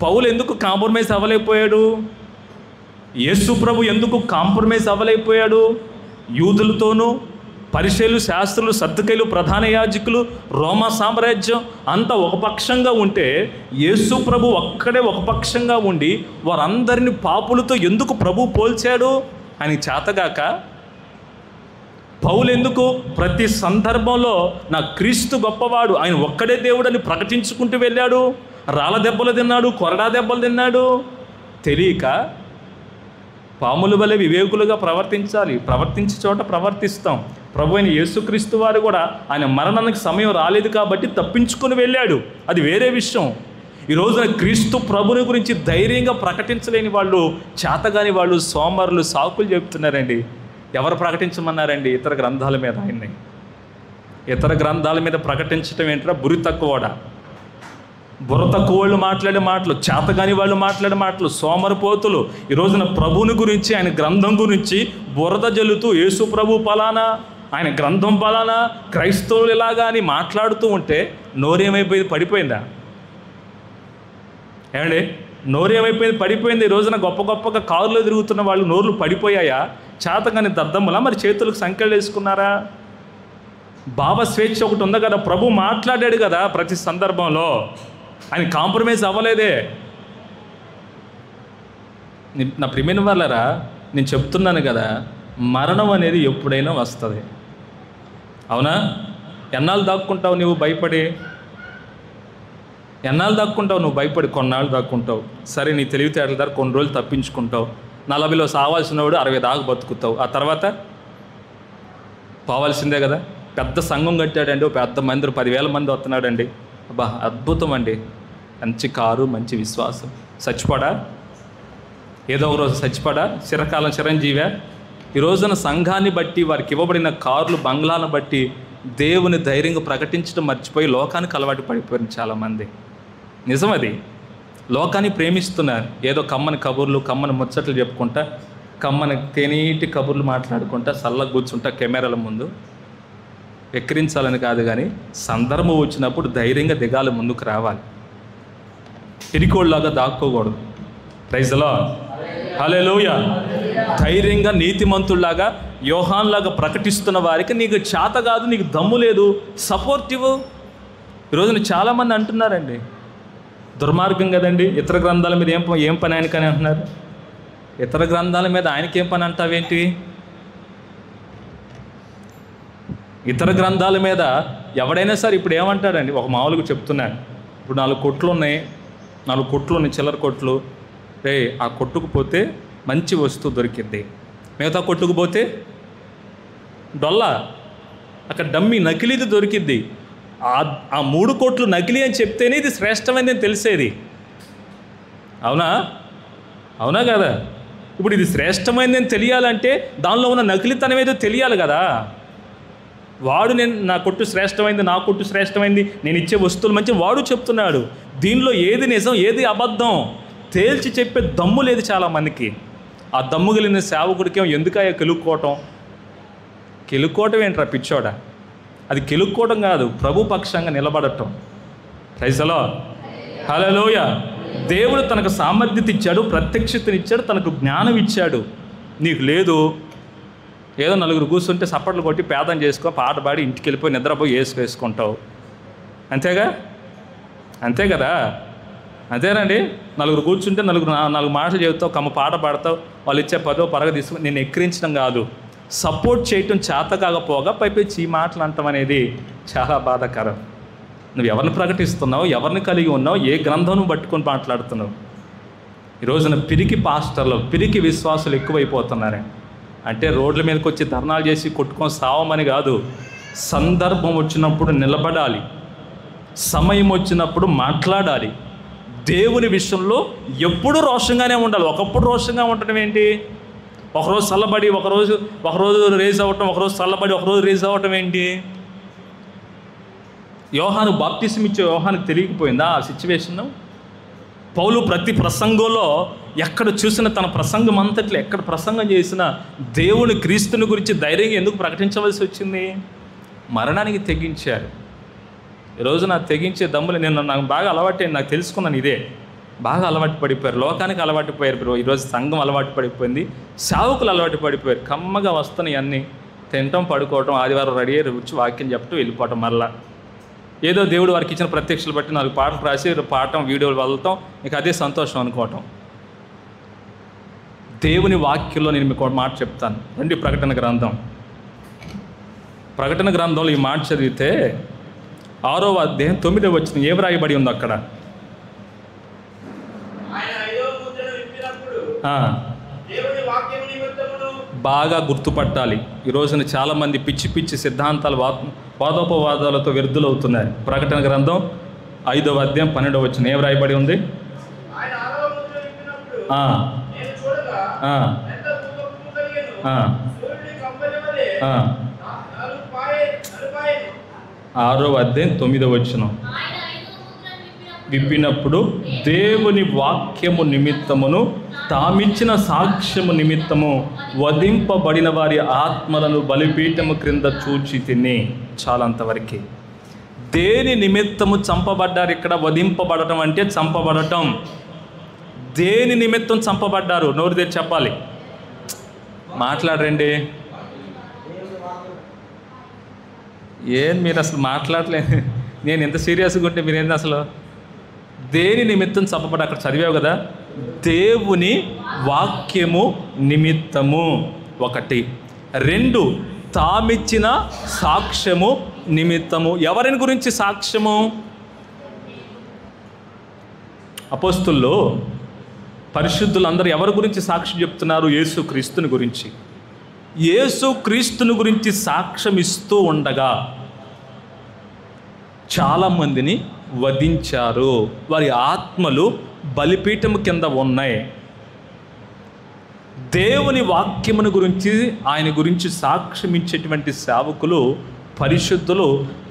A: పౌలు ఎందుకు కాంప్రమైజ్ అవ్వలేకపోయాడు? యేసు ప్రభు ఎందుకు కాంప్రమైజ్ అవ్వలేకపోయాడు? యూదులతోనూ, పరిసయ్యులు, శాస్త్రులు, సద్దుకైలు, ప్రధాన యాజకులు, రోమా సామ్రాజ్యం అంతా ఒక పక్షంగా ఉంటే యేసు ప్రభు ఒక్కడే ఒక పక్షంగా ఉండి వారందరినీ పాపులతో ఎందుకు ప్రభు పోల్చాడు? ఆయనకి చేతగాక. పౌలు ఎందుకు ప్రతి సందర్భంలో నా క్రీస్తు గొప్పవాడు, ఆయన ఒక్కడే దేవుడని ప్రకటించుకుంటూ వెళ్ళాడు? రాళ్ళ దెబ్బలు తిన్నాడు, కొరడా దెబ్బలు తిన్నాడు. తెలియక పాముల వలె వివేకులుగా ప్రవర్తించాలి. ప్రవర్తించే చోట ప్రవర్తిస్తాం. ప్రభు అయిన యేసుక్రీస్తు వారు కూడా ఆయన మరణానికి సమయం రాలేదు కాబట్టి తప్పించుకొని వెళ్ళాడు. అది వేరే విషయం. ఈ రోజున క్రీస్తు ప్రభుని గురించి ధైర్యంగా ప్రకటించలేని వాళ్ళు, చేతగాని వాళ్ళు, సోమరులు, సాకులు చెప్తున్నారండి. ఎవరు ప్రకటించమన్నారండి? ఇతర గ్రంథాల మీద ఆయన్ని. ఇతర గ్రంథాల మీద ప్రకటించడం ఏంట్రా? బుర్ర తక్కువడా? బుర్ర తక్కువ వాళ్ళు మాట్లాడే మాటలు, చేతగాని వాళ్ళు మాట్లాడే మాటలు, సోమరిపోతులు ఈ రోజున ప్రభుని గురించి, ఆయన గ్రంథం గురించి బురద జల్లుతూ యేసు ప్రభు పలానా, ఆయన గ్రంథం పలానా, క్రైస్తవులు ఇలాగా అని మాట్లాడుతూ ఉంటే నోరేమైపోయింది? పడిపోయిందా? ఏమండి, నోరేమైపోయింది? పడిపోయింది. ఈ రోజున గొప్ప గొప్పగా కారులో తిరుగుతున్న వాళ్ళు నోర్లు పడిపోయాయా? చేతగాని దద్దమ్మలా మరి చేతులకు సంఖ్యలు వేసుకున్నారా? భావ స్వేచ్ఛ ఒకటి ఉంది కదా, ప్రభు మాట్లాడాడు కదా ప్రతి సందర్భంలో. ఆయన కాంప్రమైజ్ అవ్వలేదే. నా ప్రియమైన వాళ్ళరా, నేను చెప్తున్నాను కదా, మరణం అనేది ఎప్పుడైనా వస్తుంది. అవునా? ఎన్నాళ్ళు దాక్కుంటావు నువ్వు భయపడి? ఎన్నాళ్ళు దాక్కుంటావు నువ్వు భయపడి? కొన్నాళ్ళు దాక్కుంటావు. సరే, నీ తెలివితేటల ద్వారా కొన్ని రోజులు తప్పించుకుంటావు. 40లో సావాల్సిన వాడు 60 దాకా బతుకుతావు. ఆ తర్వాత పోవాల్సిందే కదా. పెద్ద సంఘం కట్టాడండి, ఓ పెద్ద మంది, 10,000 మంది వస్తున్నాడండి. అబ్బా, అద్భుతం అండి. మంచి కారు, మంచి విశ్వాసం. చచ్చిపోడా? ఏదో ఒక రోజు చచ్చిపోడా? చిరకాలం చిరంజీవే? ఈ రోజున సంఘాన్ని బట్టి, వారికి ఇవ్వబడిన కార్లు, బంగ్లాలను బట్టి దేవుని ధైర్యంగా ప్రకటించడం మర్చిపోయి లోకానికి అలవాటు పడిపోయారు చాలామంది. నిజమది. లోకాన్ని ప్రేమిస్తున్నారు. ఏదో కమ్మని కబుర్లు, కమ్మని ముచ్చట్లు చెప్పుకుంటా, కమ్మని తెనీటి కబుర్లు మాట్లాడుకుంటా, చల్లగా కూర్చుంటా కెమెరాల ముందు. వెక్కిరించాలని కాదు, కానీ సందర్భం వచ్చినప్పుడు ధైర్యంగా దిగాలి, ముందుకు రావాలి. పిరికోళ్ళలాగా దాక్కోకూడదు. Praise the lord. హల్లెలూయా. ధైర్యంగా నీతిమంతుల్లాగా, యోహాన్లాగా ప్రకటిస్తున్న వారికి నీకు చేత కాదు, నీకు దమ్ము లేదు, సపోర్ట్ ఇవ్వు. ఈరోజున చాలామంది అంటున్నారండి, దుర్మార్గం కదండి, ఇతర గ్రంథాల మీద ఏం పని ఆయనకని అంటున్నారు. ఇతర గ్రంథాల మీద ఆయనకేం పని అంటావేంటి? ఇతర గ్రంథాల మీద ఎవడైనా సరే ఇప్పుడు ఏమంటాడండి, ఒక మామూలుగా చెప్తున్నాడు. ఇప్పుడు 4 కొట్లు ఉన్నాయి, 4 కొట్లు ఉన్నాయి, చిల్లర కొట్లు. రే, ఆ కొట్టుకు పోతే మంచి వస్తువు దొరికింది, మిగతా కొట్టుకు పోతే డొల్లా, అక్కడ డమ్మి నకిలీది దొరికిద్ది. ఆ 3 కోట్లు నకిలీ అని చెప్తేనే ఇది శ్రేష్టమైనది తెలిసేది. అవునా? అవునా కదా? ఇప్పుడు ఇది శ్రేష్టమైనదని తెలియాలంటే దానిలో ఉన్న నకిలీతనం ఏదో తెలియాలి కదా. వాడు నా కొట్టు శ్రేష్టమైంది, నా కొట్టు శ్రేష్టమైంది, నేను ఇచ్చే వస్తువులు మంచి, వాడు చెప్తున్నాడు. దీనిలో ఏది నిజం, ఏది అబద్ధం తేల్చి చెప్పే దమ్ము లేదు చాలామందికి. ఆ దమ్ము కలిగిన సేవకుడికి ఎందుకయ్యా కెలుక్కోవటం? కెలుక్కోవటం ఏంట్రా పిచ్చోడా? అది కెలుక్కోవడం కాదు, ప్రభు పక్షంగా నిలబడటం. Praise the lord. హల్లెలూయా. దేవుడు తనకు సామర్థ్యత ఇచ్చాడు, ప్రత్యక్షతనిచ్చాడు, తనకు జ్ఞానం ఇచ్చాడు. నీకు లేదు. ఏదో 4 కూర్చుంటే సప్పట్లు కొట్టి పేదం చేసుకో, పాట పాడి ఇంటికి వెళ్ళిపోయి నిద్రపోయి వేసుకుంటావు. అంతేగా? అంతే కదా? అంతేనండి. 4 కూర్చుంటే 4 మాటలు చెబుతావు, కమ్మ పాట పాడతావు, వాళ్ళు ఇచ్చే 10వ పరగ తీసుకుని నేను ఎక్కిరించడం కాదు, సపోర్ట్ చేయటం చేత కాకపోగా పైపెచ్చి ఈ మాటలు అంటాం అనేది చాలా బాధాకరం. నువ్వు ఎవరిని ప్రకటిస్తున్నావు, ఎవరిని కలిగి ఉన్నావు, ఏ గ్రంథం పట్టుకొని మాట్లాడుతున్నావు? ఈ రోజున పిరికి పాస్టర్లు, పిరికి విశ్వాసులు ఎక్కువైపోతున్నారే. అంటే రోడ్ల మీదకి వచ్చి ధర్నాలు చేసి కొట్టుకొని సావమని కాదు. సందర్భం వచ్చినప్పుడు నిలబడాలి, సమయం వచ్చినప్పుడు మాట్లాడాలి. దేవుని విషయంలో ఎప్పుడూ రోషంగానే ఉండాలి. ఒకప్పుడు రోషంగా ఉండటం ఏంటి? ఒకరోజు చల్లబడి ఒకరోజు రేజ్ అవ్వటం, ఒకరోజు చల్లబడి ఒకరోజు రేజ్ అవ్వటం ఏంటి? యోహాను బాప్తిసం ఇచ్చే యోహానికి తెలియకపోయిందా ఆ సిచ్యువేషన్? పౌలు ప్రతి ప్రసంగంలో ఎక్కడ చూసినా తన ప్రసంగం అంతట్లో ఎక్కడ ప్రసంగం చేసినా దేవుని క్రీస్తుని గురించి ధైర్యంగా ఎందుకు ప్రకటించవలసి వచ్చింది? మరణానికి తెగించారు. ఈరోజు నాకు తెగించే దమ్ములు నాకు బాగా అలవాటైంది. నాకు తెలుసుకున్నాను ఇదే. బాగా అలవాటు పడిపోయారు, లోకానికి అలవాటు పోయారు. ఈరోజు సంఘం అలవాటు పడిపోయింది, సేవకులు అలవాటు పడిపోయారు. కమ్మగా వస్తున్నాయి అన్నీ, తినటం, పడుకోవటం, ఆదివారం రెడీ అయ్యి వచ్చి వాక్యం చెప్పటం, వెళ్ళిపోవటం. మళ్ళా ఏదో దేవుడు వారికి ఇచ్చిన ప్రత్యక్షలు బట్టి 4 పాటలు రాసి పాడటం, వీడియోలు వదలటం, ఇక అదే సంతోషం అనుకోవటం. దేవుని వాక్యంలో నేను మీకు ఒక మాట చెప్తాను. రండి, ప్రకటన గ్రంథం. ప్రకటన గ్రంథంలో ఈ మాట చదివితే 6వ అధ్యాయం 9వ వచనం ఏం రాయబడి ఉంది అక్కడ? బాగా గుర్తుపట్టాలి. ఈ రోజున చాలామంది పిచ్చి పిచ్చి సిద్ధాంతాలు, వాదోపవాదాలతో వ్యర్థులవుతున్నారు. ప్రకటన గ్రంథం 5వ అధ్యాయం 12వ వచనం ఏం రాయబడి ఉంది? ఆరవ అధ్యాయం 9వ వచనం. విప్పినప్పుడు దేవుని వాక్యము నిమిత్తమును తామిచ్చిన సాక్ష్యము నిమిత్తము వధింపబడిన వారి ఆత్మలను బలిపీఠము క్రింద చూచి తిని. చాలంతవరకే. దేని నిమిత్తము చంపబడ్డారు ఇక్కడ? వధింపబడటం అంటే చంపబడటం. దేని నిమిత్తం చంపబడ్డారు? నోరు తెరిచి చెప్పాలి, మాట్లాడండి. ఏం మీరు అసలు మాట్లాడలేదు? నేను ఎంత సీరియస్గా ఉంటే మీరేంది అసలు? దేని నిమిత్తం చంపబడ్డ? అక్కడ చదివావు కదా, దేవుని వాక్యము నిమిత్తము 1, 2 తామిచ్చిన సాక్ష్యము నిమిత్తము. ఎవరిని గురించి సాక్ష్యము? అపోస్తులు, పరిశుద్ధులందరూ ఎవరి గురించి సాక్ష్యం చెప్తున్నారు? యేసుక్రీస్తుని గురించి. యేసుక్రీస్తుని గురించి సాక్ష్యం ఇస్తూ ఉండగా చాలామందిని వధించారు. వారి ఆత్మలు బలిపీఠం కింద ఉన్నాయి. దేవుని వాక్యమును గురించి, ఆయన గురించి సాక్ష్యం ఇచ్చేటువంటి సేవకులు, పరిశుద్ధులు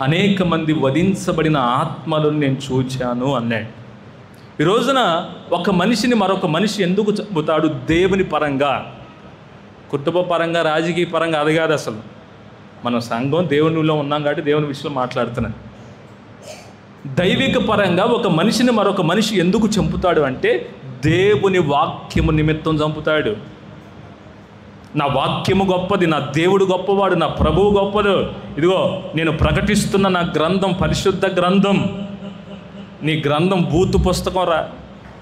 A: అనేక మంది వధించబడిన ఆత్మలను నేను చూచాను అన్నాడు. ఈ రోజున ఒక మనిషిని మరొక మనిషి ఎందుకు చంపుతాడు? దేవుని పరంగా, కుటుంబ పరంగా, రాజకీయ పరంగా అది కాదు అసలు. మన సంఘం దేవునిలో ఉన్నాం కాబట్టి దేవుని విషయంలో మాట్లాడుతున్నాను. దైవిక పరంగా ఒక మనిషిని మరొక మనిషి ఎందుకు చంపుతాడు అంటే దేవుని వాక్యము నిమిత్తం చంపుతాడు. నా వాక్యము గొప్పది, నా దేవుడు గొప్పవాడు, నా ప్రభువు గొప్పడు. ఇదిగో నేను ప్రకటిస్తున్న నా గ్రంథం పరిశుద్ధ గ్రంథం. నీ గ్రంథం బూతు పుస్తకం రా,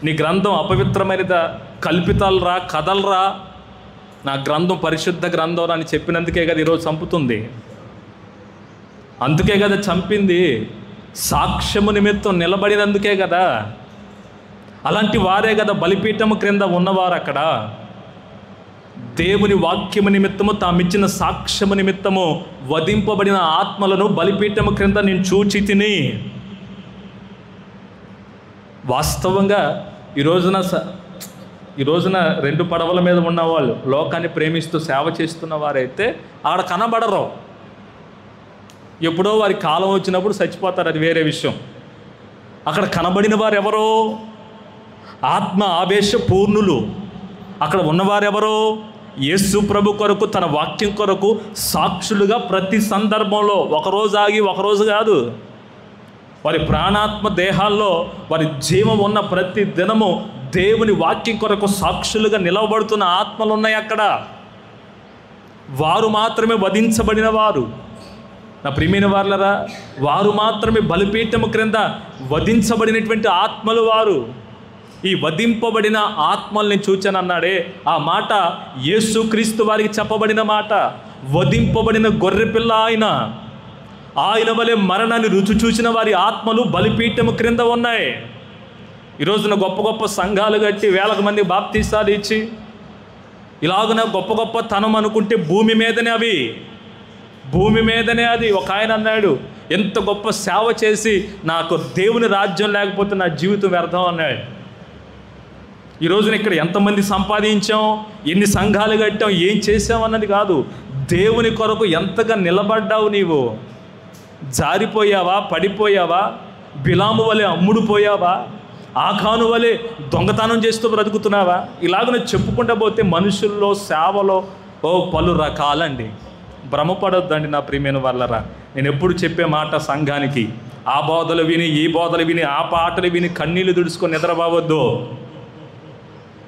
A: నీ గ్రంథం అపవిత్రమైనదా, కల్పితాలు రా, కథలు రా. నా గ్రంథం పరిశుద్ధ గ్రంథం అని చెప్పినందుకే కదా ఈరోజు చంపుతుంది. అందుకే కదా చంపింది. సాక్ష్యము నిమిత్తం నిలబడినందుకే కదా. అలాంటి వారే కదా బలిపీఠము క్రింద ఉన్నవారు. అక్కడ దేవుని వాక్యము నిమిత్తము, తామిచ్చిన సాక్ష్యము నిమిత్తము వధింపబడిన ఆత్మలను బలిపీఠము క్రింద నేను చూచి తిని. వాస్తవంగా ఈ రోజున 2 పడవల మీద ఉన్నవాళ్ళు, లోకాన్ని ప్రేమిస్తూ సేవ చేస్తున్న వారైతే ఆడ కనబడరు. ఎప్పుడో వారి కాలం వచ్చినప్పుడు చచ్చిపోతారు, అది వేరే విషయం. అక్కడ కనబడిన వారు ఎవరో? ఆత్మ ఆవేశ పూర్ణులు. అక్కడ ఉన్నవారెవరో? యేసు ప్రభు కొరకు, తన వాక్యం కొరకు సాక్షులుగా ప్రతి సందర్భంలో, ఒకరోజు ఆగి ఒకరోజు కాదు, వారి ప్రాణాత్మ దేహాల్లో వారి జీవం ఉన్న ప్రతి దినము దేవుని వాక్యం కొరకు సాక్షులుగా నిలవబడుతున్న ఆత్మలు ఉన్నాయి అక్కడ. వారు మాత్రమే వధించబడిన వారు. నా ప్రియమైన వారులరా, వారు మాత్రమే బలిపీఠము క్రింద వధించబడినటువంటి ఆత్మలు వారు. ఈ వధింపబడిన ఆత్మల్ని చూచానన్నాడే, ఆ మాట యేసుక్రీస్తు వారికి చెప్పబడిన మాట. వధింపబడిన గొర్రెపిల్ల ఆయన వలె మరణాన్ని రుచి చూసిన వారి ఆత్మలు బలిపీఠము క్రింద ఉన్నాయి. ఈరోజున గొప్ప గొప్ప సంఘాలు కట్టి వేలకు మంది బాప్తీసాలు ఇచ్చి ఇలాగున గొప్ప గొప్ప తనం అనుకుంటే భూమి మీదనే అది. ఒక ఆయన అన్నాడు, ఎంత గొప్ప సేవ చేసి నాకు దేవుని రాజ్యం లేకపోతే నా జీవితం వ్యర్థం అన్నాడు. ఈ రోజున ఇక్కడ ఎంతమంది సంపాదించాం, ఎన్ని సంఘాలు కట్టాం, ఏం చేసాం అన్నది కాదు, దేవుని కొరకు ఎంతగా నిలబడ్డావు. నీవు జారిపోయావా, పడిపోయావా, బిలాము వలె అమ్ముడుపోయావా, ఆఖాను వలె దొంగతనం చేస్తూ బ్రతుకుతున్నావా? ఇలాగనే చెప్పుకుంటూ పోతే మనుషుల్లో సేవలో పలు రకాలండి. భ్రమపడొద్దండి నా ప్రియమైన వాళ్ళరా. నేను ఎప్పుడు చెప్పే మాట సంఘానికి, ఆ బోధలు విని ఈ బోధలు విని ఆ పాటలు విని కన్నీళ్లు తుడుచుకొని నిద్రపోవద్దు,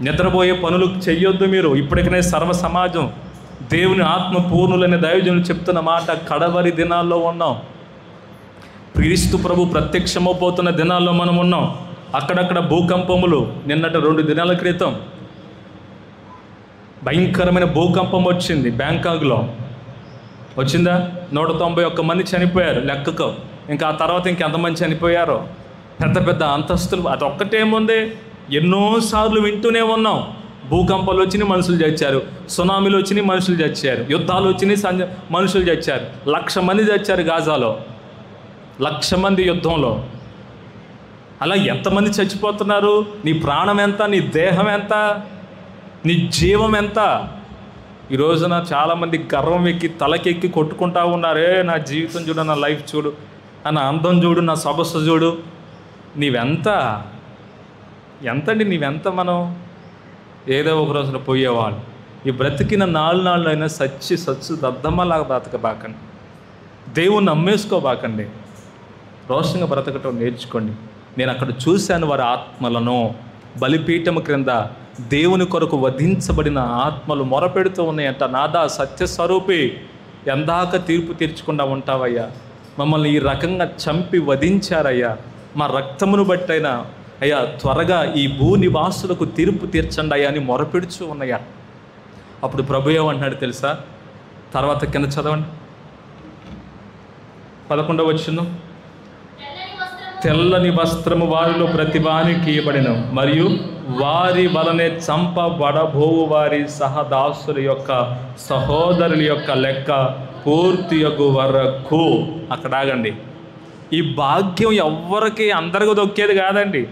A: నిద్రపోయే పనులు చెయ్యొద్దు. మీరు ఇప్పటికనే సర్వ సమాజం దేవుని ఆత్మ పూర్ణులైన దైవజనులు చెప్తున్న మాట, కడవరి దినాల్లో ఉన్నాం. క్రీస్తు ప్రభు ప్రత్యక్షమైపోతున్న దినాల్లో మనం ఉన్నాం. అక్కడక్కడ భూకంపములు, నిన్నటి 2 దినాల క్రితం భయంకరమైన భూకంపం వచ్చింది. బ్యాంకాక్లో వచ్చిందా? 191 మంది చనిపోయారు లెక్కకు. ఇంకా ఆ తర్వాత ఇంకెంతమంది చనిపోయారో, పెద్ద పెద్ద అంతస్తులు. అది ఒక్కటేముంది, ఎన్నోసార్లు వింటూనే ఉన్నాం. భూకంపాలు వచ్చినాయి, మనుషులు చచ్చారు. సునామీలు వచ్చినాయి, మనుషులు చచ్చారు. యుద్ధాలు వచ్చినాయి, మనుషులు చచ్చారు. 1,00,000 మంది చచ్చారు గాజాలో, 1,00,000 మంది యుద్ధంలో. అలా ఎంతమంది చచ్చిపోతున్నారు? నీ ప్రాణం ఎంత, నీ దేహం ఎంత, నీ జీవం ఎంత? ఈ రోజున చాలామంది గర్వం ఎక్కి తలకెక్కి కొట్టుకుంటా ఉన్నారే, నా జీవితం చూడు, నా లైఫ్ చూడు, నా అందం చూడు, నా సొగసు చూడు. ఎంతండి నీవెంత? మనం ఏదో ఒక రోజున పోయేవాళ్ళు. ఈ బ్రతికిన 4 నాళ్ళు అయినా సచ్చు దద్దమ్మలాగా బ్రతకబాకండి. దేవుణ్ణి అమ్మేసుకోబాకండి. రోషంగా బ్రతకటం నేర్చుకోండి. నేను అక్కడ చూశాను, వారి ఆత్మలను బలిపీఠం క్రింద దేవుని కొరకు వధించబడిన ఆత్మలు మొరపెడుతూ ఉన్నాయంట. నాదా సత్యస్వరూపి, ఎందాక తీర్పు తీర్చకుండా ఉంటావయ్యా, మమ్మల్ని ఈ రకంగా చంపి వధించారయ్యా, మా రక్తమును బట్టైనా అయ్యా త్వరగా ఈ భూనివాసులకు తీర్పు తీర్చండి అయ్యా అని మొరపెడుచు ఉన్నాయా. అప్పుడు ప్రభు ఏమంటున్నాడు తెలుసా? తర్వాత కింద చదవండి, 11వ వచనం. తెల్లని వస్త్రము వారిలో ప్రతి వానికి ఇవ్వబడిన, మరియు వారి వలనే చంపబడబోవు వారి సహదాసుల యొక్క సహోదరుల యొక్క లెక్క పూర్తి యొగు వరకు. అక్కడ ఆగండి. ఈ భాగ్యం ఎవ్వరికి అందరికీ దొక్కేది కాదండి.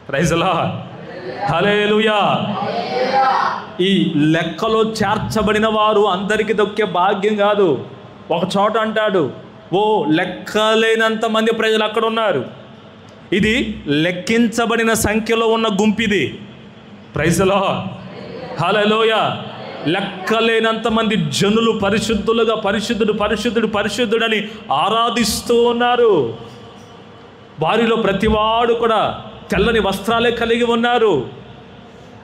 A: ప్రైజ్ ది లార్డ్, హల్లెలూయా. ఈ లెక్కలో చేర్చబడిన వారు అందరికీ దొక్కే భాగ్యం కాదు. ఒక చోట అంటాడు, లెక్కలేనంత మంది ప్రజలు అక్కడ ఉన్నారు. ఇది లెక్కించబడిన సంఖ్యలో ఉన్న గుంపిది. ప్రైజ్ ది లార్డ్, హల్లెలూయా. లెక్కలేనంత మంది జనులు పరిశుద్ధులుగా పరిశుద్ధుడు పరిశుద్ధుడు పరిశుద్ధుడని ఆరాధిస్తూ ఉన్నారు. వారిలో ప్రతివాడు కూడా తెల్లని వస్త్రాలే కలిగి ఉన్నారు.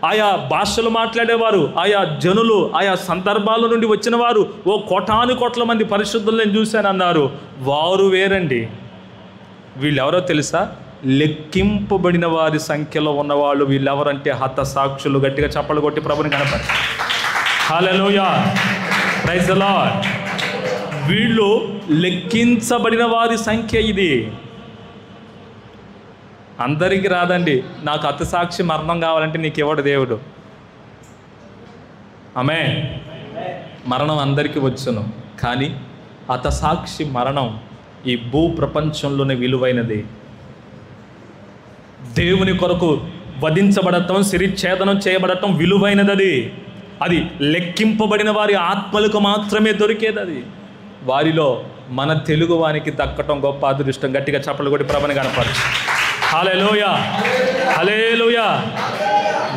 A: ఆయా భాషలు మాట్లాడేవారు, ఆయా జనులు, ఆయా సందర్భాల నుండి వచ్చిన వారు, కోటాను కోట్ల మంది పరిశుద్ధులను చూశానన్నారు. వారు వేరండి. వీళ్ళెవరో తెలుసా? లెక్కింపబడిన వారి సంఖ్యలో ఉన్నవాళ్ళు. వీళ్ళెవరంటే హతసాక్షులు. గట్టిగా చప్పలు కొట్టి ప్రభుని కనపడి హల్లెలూయా, ప్రైజ్ ది లార్డ్. వీళ్ళు లెక్కించబడిన వారి సంఖ్య ఇది. అందరికీ రాదండి. నాకు హతసాక్షి మరణం కావాలంటే నీకు ఇవ్వడు దేవుడు. ఆమేన్. మరణం అందరికీ వచ్చును, కానీ హతసాక్షి మరణం ఈ భూ ప్రపంచంలోనే విలువైనది. దేవుని కొరకు వధించబడటం, శిరచ్ఛేదనం చేయబడటం విలువైనది. అది లెక్కింపబడిన వారి ఆత్మలకు మాత్రమే దొరికేది. అది వారిలో మన తెలుగు వానికి దక్కటం గొప్ప అదృష్టం. గట్టిగా చప్పలు కొట్టి ప్రభుని కనపరచు. హల్లెలూయా, హల్లెలూయా.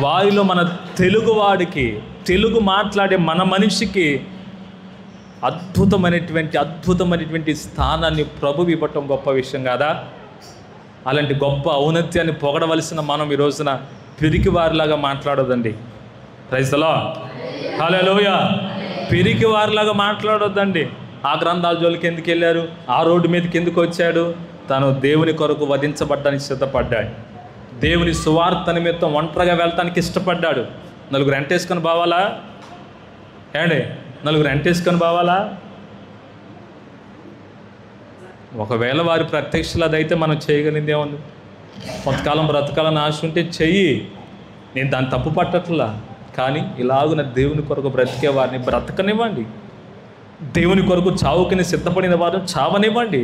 A: వారిలో మన తెలుగువాడికి, తెలుగు మాట్లాడే మన మనిషికి అద్భుతమైనటువంటి స్థానాన్ని ప్రభువు ఇవ్వటం గొప్ప విషయం కాదా? అలాంటి గొప్ప ఔన్నత్యాన్ని పొగడవలసిన మనం ఈ రోజున పిరికి వారిలాగా మాట్లాడొద్దండి. ప్రైజ్ ది లార్డ్, హల్లెలూయా. పిరికి వారిలాగా మాట్లాడొద్దండి. ఆ గ్రంథాల జోలికి ఎందుకు వెళ్ళారు? ఆ రోడ్డు మీదకి ఎందుకు వచ్చాడు? తను దేవుని కొరకు వధించబడ్డానికి సిద్ధపడ్డాడు. దేవుని సువార్త నిమిత్తం ఒంటరిగా వెళ్తానికి ఇష్టపడ్డాడు. నలుగురు ఎంటేసుకొని బావాలా? నలుగురు ఎంటేసుకొని బావాలా? ఒకవేళ వారి ప్రత్యక్షలు అదైతే మనం చేయగలిగింది ఏముంది? కొంతకాలం బ్రతకాలని ఆశ ఉంటే చెయ్యి. నేను దాన్ని తప్పు పట్టట్లా. కానీ ఇలాగున దేవుని కొరకు బ్రతికే వారిని బ్రతకనివ్వండి. దేవుని కొరకు చావుకుని సిద్ధపడిన వారిని చావనివ్వండి.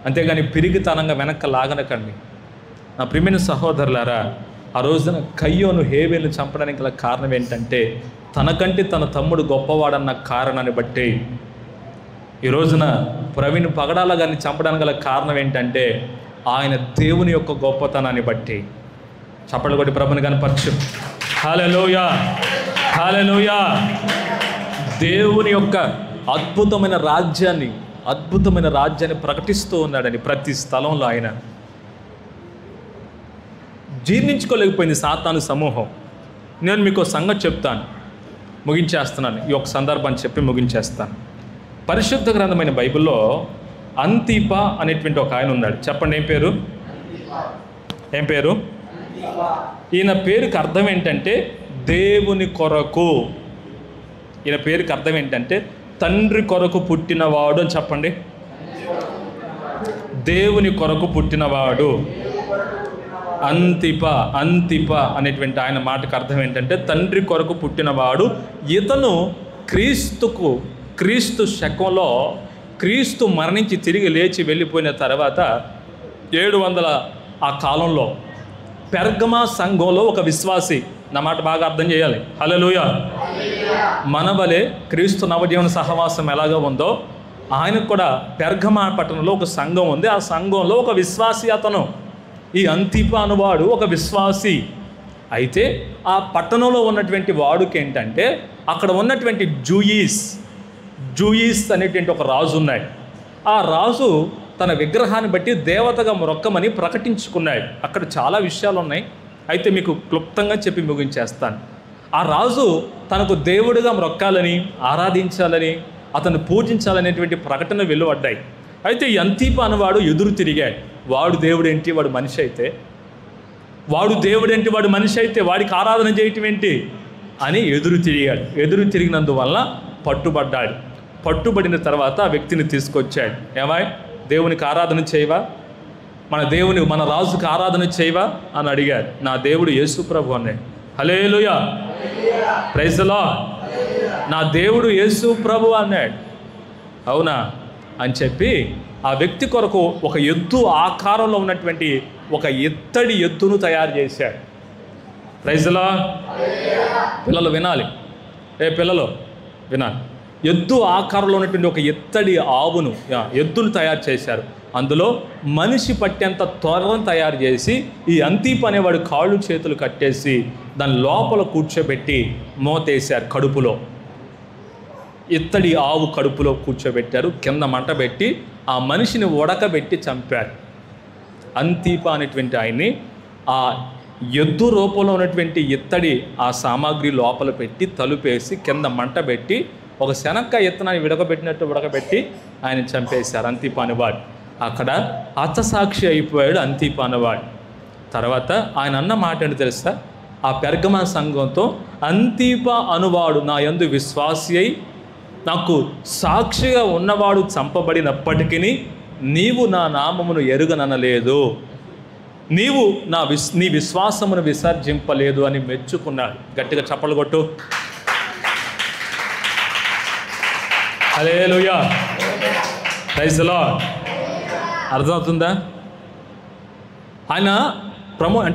A: అంతేగాని పిరిగితనంగా వెనక్కి లాగనకండి. నా ప్రియమైన సహోదరులారా, ఆ రోజున కయ్యోను హేబేలును చంపడానికి గల కారణం ఏంటంటే తనకంటే తన తమ్ముడు గొప్పవాడన్న కారణాన్ని బట్టి. ఈ రోజున ప్రవీణ్ పగడాల గారిని చంపడానికి గల కారణం ఏంటంటే ఆయన దేవుని యొక్క గొప్పతనాన్ని బట్టి. చప్పట్లు కొట్టి ప్రభుని కనపరచు. హల్లెలూయా, హల్లెలూయా. దేవుని యొక్క అద్భుతమైన రాజ్యాన్ని ప్రకటిస్తూ ఉన్నాడని ప్రతి స్థలంలో ఆయన జీర్ణించుకోలేకపోయింది సాతాను సమూహం. నేను మీకు సంగతి చెప్తాను, ముగించేస్తున్నాను. ఈ ఒక సందర్భాన్ని చెప్పి ముగించేస్తాను. పరిశుద్ధ గ్రంథమైన బైబిల్లో అంతిపా అనేటువంటి ఒక ఆయన ఉన్నాడు. చెప్పండి, ఏం పేరు? ఈయన పేరుకి అర్థం ఏంటంటే దేవుని కొరకు. ఈయన పేరుకి అర్థం ఏంటంటే తండ్రి కొరకు పుట్టినవాడు అని చెప్పండి. దేవుని కొరకు పుట్టినవాడు. అంతిప అనేటువంటి ఆయన మాటకు అర్థం ఏంటంటే తండ్రి కొరకు పుట్టినవాడు. ఇతను క్రీస్తు శకంలో క్రీస్తు మరణించి తిరిగి లేచి వెళ్ళిపోయిన తర్వాత 700 ఆ కాలంలో పెర్గమా సంఘంలో ఒక విశ్వాసి. నా మాట బాగా అర్థం చేయాలి. హల్లెలూయా. మనవలే క్రీస్తు నవజీవన సహవాసం ఎలాగో ఉందో ఆయనకు కూడా పెర్గమా పట్టణంలో ఒక సంఘం ఉంది. ఆ సంఘంలో ఒక విశ్వాసి అతను. ఈ అంతిపా అనువాడు ఒక విశ్వాసి. అయితే ఆ పట్టణంలో ఉన్నటువంటి వాడుకి ఏంటంటే అక్కడ ఉన్నటువంటి జూయిస్ అనేటువంటి ఒక రాజు ఉన్నాడు. ఆ రాజు తన విగ్రహాన్ని బట్టి దేవతగా మొక్కమని ప్రకటించుకున్నాడు. అక్కడ చాలా విషయాలు ఉన్నాయి, అయితే మీకు క్లుప్తంగా చెప్పి ముగించేస్తాను. ఆ రాజు తనకు దేవుడిగా మొక్కాలని, ఆరాధించాలని, అతను పూజించాలనేటువంటి ప్రకటన వెలువడ్డాయి. అయితే ఈ అంతిపా అనువాడు ఎదురు తిరిగాడు. వాడు దేవుడేంటి, వాడు మనిషి అయితే, వాడికి ఆరాధన చేయటం ఏంటి అని ఎదురు తిరిగాడు. ఎదురు తిరిగినందువల్ల పట్టుబడిన తర్వాత ఆ వ్యక్తిని తీసుకొచ్చాడు. ఏమాయ్, దేవునికి ఆరాధన చేయవా, మన రాజుకి ఆరాధన చేయవా అని అడిగాడు. నా దేవుడు యేసు ప్రభు అన్నాడు. హల్లెలూయా, ప్రైజ్ ది లార్డ్. నా దేవుడు యేసు ప్రభు అన్నాడు. అవునా అని చెప్పి ఆ వ్యక్తి కొరకు ఒక ఎద్దు ఆకారంలో ఉన్నటువంటి ఒక ఇత్తడి ఎద్దును తయారు చేశాడు. Praise the Lord. పిల్లలు వినాలి, పిల్లలు వినాలి. ఎద్దు ఆకారంలో ఉన్నటువంటి ఒక ఇత్తడి ఎద్దును తయారు చేశారు. అందులో మనిషి పట్టేంత త్వరను తయారు చేసి ఈ అంతిపా అనేవాడు కాళ్ళు చేతులు కట్టేసి దాని లోపల కూర్చోబెట్టి మోతేశారు. కడుపులో ఇత్తడి ఆవు కడుపులో కూర్చోబెట్టారు. కింద మంట పెట్టి ఆ మనిషిని ఉడకబెట్టి చంపారు. అంతిపా అనేటువంటి ఆయన్ని ఆ ఎద్దు రూపంలో ఉన్నటువంటి ఇత్తడి ఆ సామాగ్రి లోపల పెట్టి తలుపేసి కింద మంట పెట్టి ఒక శనక్కాయ ఇత్తనాన్ని ఉడకబెట్టి ఆయన చంపేశారు. అంతిపా అనేవాడు అక్కడ హతసాక్షి అయిపోయాడు. అంతిపా అనేవాడు తర్వాత ఆయన అన్న మాట ఏంటి తెలుసా? ఆ పెర్గమా సంఘంతో, అంతిపా అనువాడు నా యందు విశ్వాసి అయి నాకు సాక్షిగా ఉన్నవాడు చంపబడినప్పటికీ నీవు నా నామమును ఎరుగననలేదు, నీవు నీ విశ్వాసమును విసర్జింపలేదు అని మెచ్చుకున్నాడు. గట్టిగా చప్పలు కొట్టు. హల్లెలూయా, ప్రైజ్ ది లార్డ్. అర్థమవుతుందా? ఆయన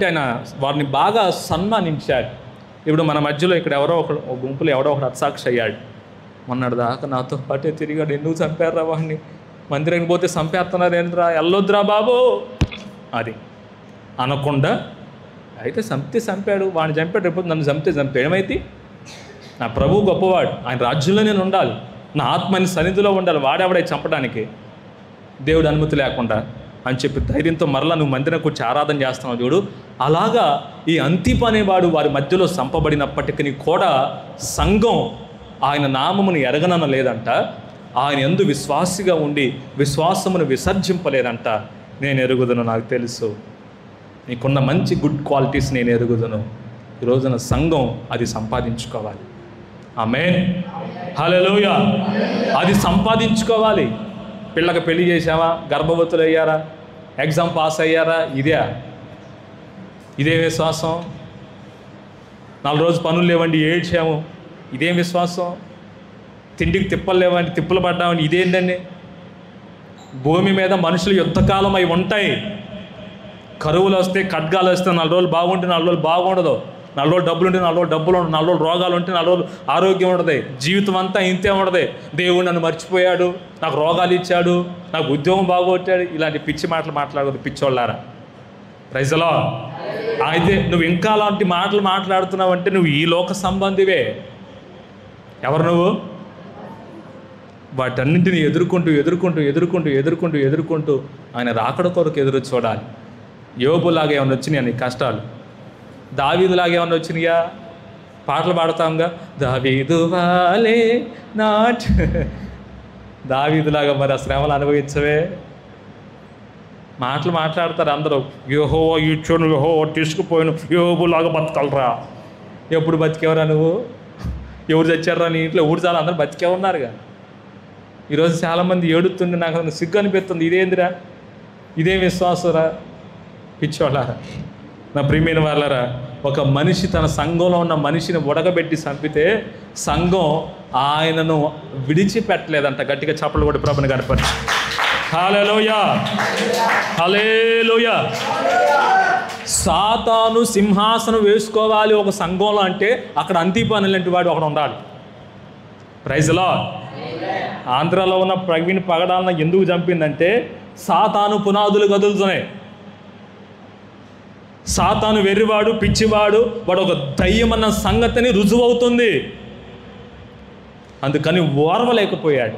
A: ఆయన వారిని బాగా సన్మానించాడు. ఇప్పుడు మన మధ్యలో ఇక్కడ గుంపులో ఎవడో ఒకడు హతసాక్షి అయ్యాడు. మొన్నటి దాకా నాతో పాటే తిరిగాడు. ఎందుకు చంపారా వాడిని, మందిరానికి పోతే చంపేస్తున్నారు ఏంద్రా, వెళ్ళొద్దురా బాబు అది అనకుండా, అయితే చంపాడు, వాడిని చంపాడు, రేపు నన్ను చంపాడు, ఏమైతే నా ప్రభు గొప్పవాడు, ఆయన రాజ్యంలో నేను ఉండాలి, నా ఆత్మని సన్నిధిలో ఉండాలి, వాడెవడై చంపడానికి, దేవుడు అనుమతి లేకుండా అని చెప్పి ధైర్యంతో మరలా నువ్వు మందిరం కూర్చి ఆరాధన చేస్తున్నావు చూడు. అలాగా ఈ అంతిపా అనేవాడు వారి మధ్యలో చంపబడినప్పటికీ కూడా సంఘం ఆయన నామమును ఎరగనన లేదంట. ఆయన యందు విశ్వాసిగా ఉండి విశ్వాసమును విసర్జింపలేదంట. నేను ఎరుగుదును, నాకు తెలుసు నీకున్న మంచి గుడ్ క్వాలిటీస్ నేను ఎరుగుదును. ఈ రోజున సంఘం అది సంపాదించుకోవాలి. ఆమేన్, హల్లెలూయా. అది సంపాదించుకోవాలి. పిల్లకి పెళ్లి చేసావా, గర్భవతులు అయ్యారా, ఎగ్జామ్ పాస్ అయ్యారా, ఇదే విశ్వాసం? 4 రోజులు పనులు లేవండి ఏడ్చాము, ఇదేం విశ్వాసం? తిండికి తిప్పలు లేవండి, తిప్పలు పడ్డామండి, ఇదేంటండి? భూమి మీద మనుషులు యుద్ధకాలం అవి ఉంటాయి. కరువులు వస్తే, ఖడ్గాలు వస్తే 4 రోజులు బాగుంటే 4 రోజులు బాగుండదు, 4 రోజులు డబ్బులు ఉంటే 4 రోజులు డబ్బులు ఉండదు, 4 రోజులు రోగాలు ఉంటే 4 రోజులు ఆరోగ్యం ఉండదు. జీవితం అంతా ఇంతే ఉండదు. దేవుడు నన్ను మర్చిపోయాడు, నాకు రోగాలు ఇచ్చాడు, నాకు ఉద్యోగం బాగొట్టాడు, ఇలాంటి పిచ్చి మాటలు మాట్లాడకూడదు పిచ్చోళ్ళారా. Praise the lord. అయితే నువ్వు ఇంకా అలాంటి మాటలు మాట్లాడుతున్నావు అంటే నువ్వు ఈ లోక సంబంధివే. ఎవరు నువ్వు? వాటన్నింటినీ ఎదుర్కొంటూ ఆయన రాకడ కొరకు ఎదురు చూడాలి. యోబులాగా ఏమైనా వచ్చినాయా నీ కష్టాలు? దావీదులాగా ఏమైనా వచ్చినాయా? పాటలు పాడతాంగా, దావీదు వాలే నాట్. దావీదులాగా మరి ఆ శ్రమలు అనుభవించవే. మాటలు మాట్లాడతారు అందరూ, యెహోవా ఇచ్చాను, యెహోవా తీసుకుపోయాను, యోబులాగా బతకలరా. ఎప్పుడు బతికేవరా నువ్వు? ఎవరు చచ్చారా నీ ఇంట్లో? ఊరు చాలా అందరూ బతికే ఉన్నారుగా. ఈరోజు చాలామంది ఏడుతుండే నాకు సిగ్గు అనిపిస్తుంది. ఇదేందిరా, ఇదే విశ్వాసరా? పిచ్చోళ్ళారా, నా ప్రియమైన వాళ్ళారా, ఒక మనిషి తన సంఘంలో ఉన్న మనిషిని ఉడకబెట్టి చంపితే సంఘం ఆయనను విడిచిపెట్టలేదంట. గట్టిగా చప్పట్లు కొట్టి ప్రభుని గడపండి. హల్లెలూయా, హల్లెలూయా. సాతాను సింహాసనం వేసుకోవాలి ఒక సంఘంలో అంటే అక్కడ అంతిపని లాంటి వాడు ఒకడు ఉండాలి. Praise the Lord. ఆంధ్రాలో ఉన్న ప్రవీణ్ పగడాలను ఎందుకు చంపిందంటే సాతాను పునాదులు కదులుతున్నాయి. సాతాను వెర్రివాడు, పిచ్చివాడు, వాడు ఒక దయ్యమన్న సంగతిని రుజువవుతుంది. అందుకని ఓర్వలేకపోయాడు.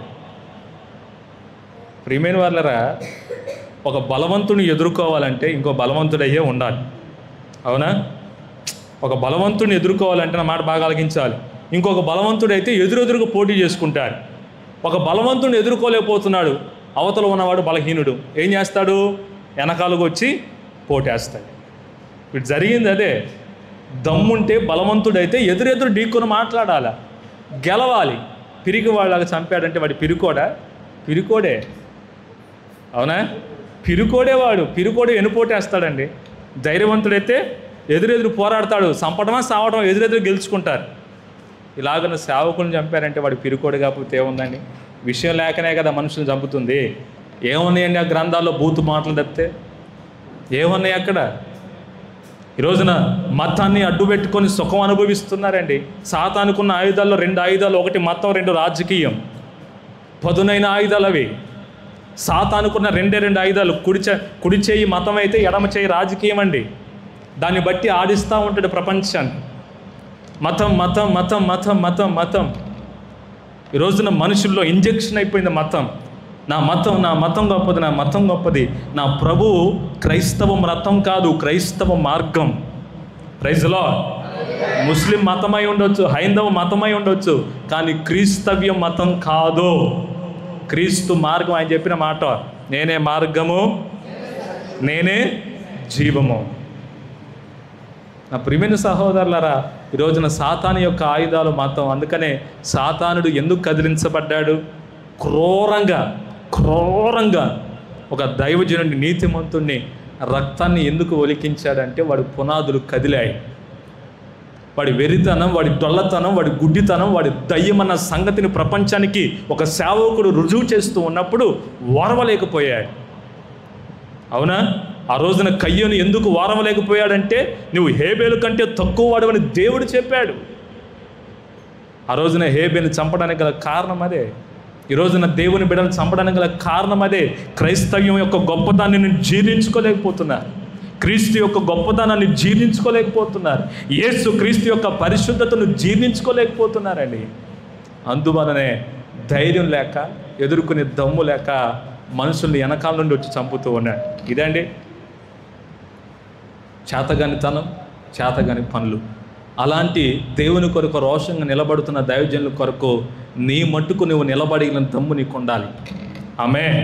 A: ప్రియమైన వాళ్ళరా, ఒక బలవంతుని ఎదుర్కోవాలంటే ఇంకో బలవంతుడయ్యే ఉండాలి. అవునా? ఒక బలవంతుని ఎదుర్కోవాలంటే నా మాట బాగా ఆలకించాలి. ఇంకొక బలవంతుడైతే ఎదురెదురుగా పోటీ చేసుకుంటాడు. ఒక బలవంతుని ఎదుర్కోలేకపోతున్నాడు, అవతల ఉన్నవాడు బలహీనుడు ఏం చేస్తాడు? వెనకాలకు వచ్చి పోటేస్తాడు. ఇప్పుడు జరిగింది అదే. దమ్ముంటే బలవంతుడైతే ఎదురెదురు ఢీకొని మాట్లాడాలి, గెలవాలి. పిరికి వాళ్ళగా చంపాడంటే వాడి పిరికోడే. అవునా? పిరికోడే ఎనుపోటేస్తాడండి. ధైర్యవంతుడైతే ఎదురెదురు పోరాడతాడు, చంపడమా సావడం ఎదురెదురు గెలుచుకుంటారు. ఇలాగను సేవకులను చంపారంటే వాడు పిరికోడు కాకపోతే ఏముందండి? విషయం లేకనే కదా మనుషులు చంపుతుంది. ఏమున్నాయండి ఆ గ్రంథాల్లో? బూతు మాటలు తప్పితే ఏమున్నాయి అక్కడ? ఈ రోజున మతాన్ని అడ్డు పెట్టుకొని సుఖం అనుభవిస్తున్నారండి. సాతానుకున్న ఆయుధాల్లో 2 ఆయుధాలు, ఒకటి మతం, 2 రాజకీయం. పదునైన ఆయుధాలు అవి. సాతానుకున్న 2 ఆయుధాలు. కుడి చేయి మతం అయితే ఎడమ చేయి రాజకీయం అండి. దాన్ని బట్టి ఆడిస్తూ ఉంటాడు ప్రపంచాన్ని. మతం మతం మతం మతం మతం మతం. ఈ రోజున మనుషుల్లో ఇంజెక్షన్ అయిపోయింది మతం. నా మతం గొప్పది, నా మతం గొప్పది. నా ప్రభువు క్రైస్తవ మతం కాదు, క్రైస్తవ మార్గం. Praise the lord. ముస్లిం మతమై ఉండొచ్చు, హైందవ మతమై ఉండొచ్చు, కానీ క్రీస్తవ్య మతం కాదు. క్రీస్తు మార్గం. ఆయన చెప్పిన మాట, నేనే మార్గము, నేనే జీవము. నా ప్రియమైన సహోదరులారా, ఈ రోజున సాతాను యొక్క ఆయుధాలు మతం. అందుకనే సాతానుడు ఎందుకు కదిలించబడ్డాడు? క్రూరంగా ఒక దైవజనుడి, నీతిమంతుణ్ణి, రక్తాన్ని ఎందుకు ఒలికించాడంటే వాడి పునాదులు కదిలాయి. వాడి వెరితనం, వాడి డొల్లతనం, వాడి గుడ్డితనం, వాడి దయ్యమన్న సంగతిని ప్రపంచానికి ఒక సేవకుడు రుజువు చేస్తూ ఉన్నప్పుడు ఓర్వలేకపోయాడు. అవునా? ఆ రోజున కయ్యను ఎందుకు ఓర్వలేకపోయాడంటే నువ్వు హేబేలు కంటే తక్కువ వాడవని దేవుడు చెప్పాడు. ఆ రోజున హేబేలు చంపడానికి గల కారణం అదే. ఈ రోజున దేవుని బిడ్డను చంపడానికి గల కారణం అదే. క్రైస్తవ్యం యొక్క గొప్పదాన్ని జీర్ణించుకోలేకపోతున్నారు. క్రీస్తు యొక్క గొప్పతనాన్ని జీర్ణించుకోలేకపోతున్నారు. యేసు క్రీస్తు యొక్క పరిశుద్ధతను జీర్ణించుకోలేకపోతున్నారండి. అందువలనే ధైర్యం లేక, ఎదుర్కొనే దమ్ము లేక మనుషుల్ని వెనకాల నుండి వచ్చి చంపుతూ ఉన్నాడు. ఇదండి చేతగానితనం, చేతగాని పనులు. అలాంటి దేవుని కొరకు రోషంగా నిలబడుతున్న దైవజనుల కొరకు నీ మట్టుకు నువ్వు నిలబడిన దమ్ము నీకు ఉండాలి. ఆమేన్.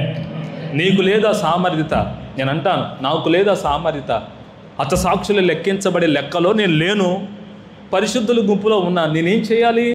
A: నీకు లేదా సామర్థ్యత? నేను అంటాను, నాకు లేదా సామర్థ్యత. హతసాక్షులు లెక్కించబడే లెక్కలో నేను లేను, పరిశుద్ధుల గుంపులో ఉన్నాను. నేనేం చేయాలి?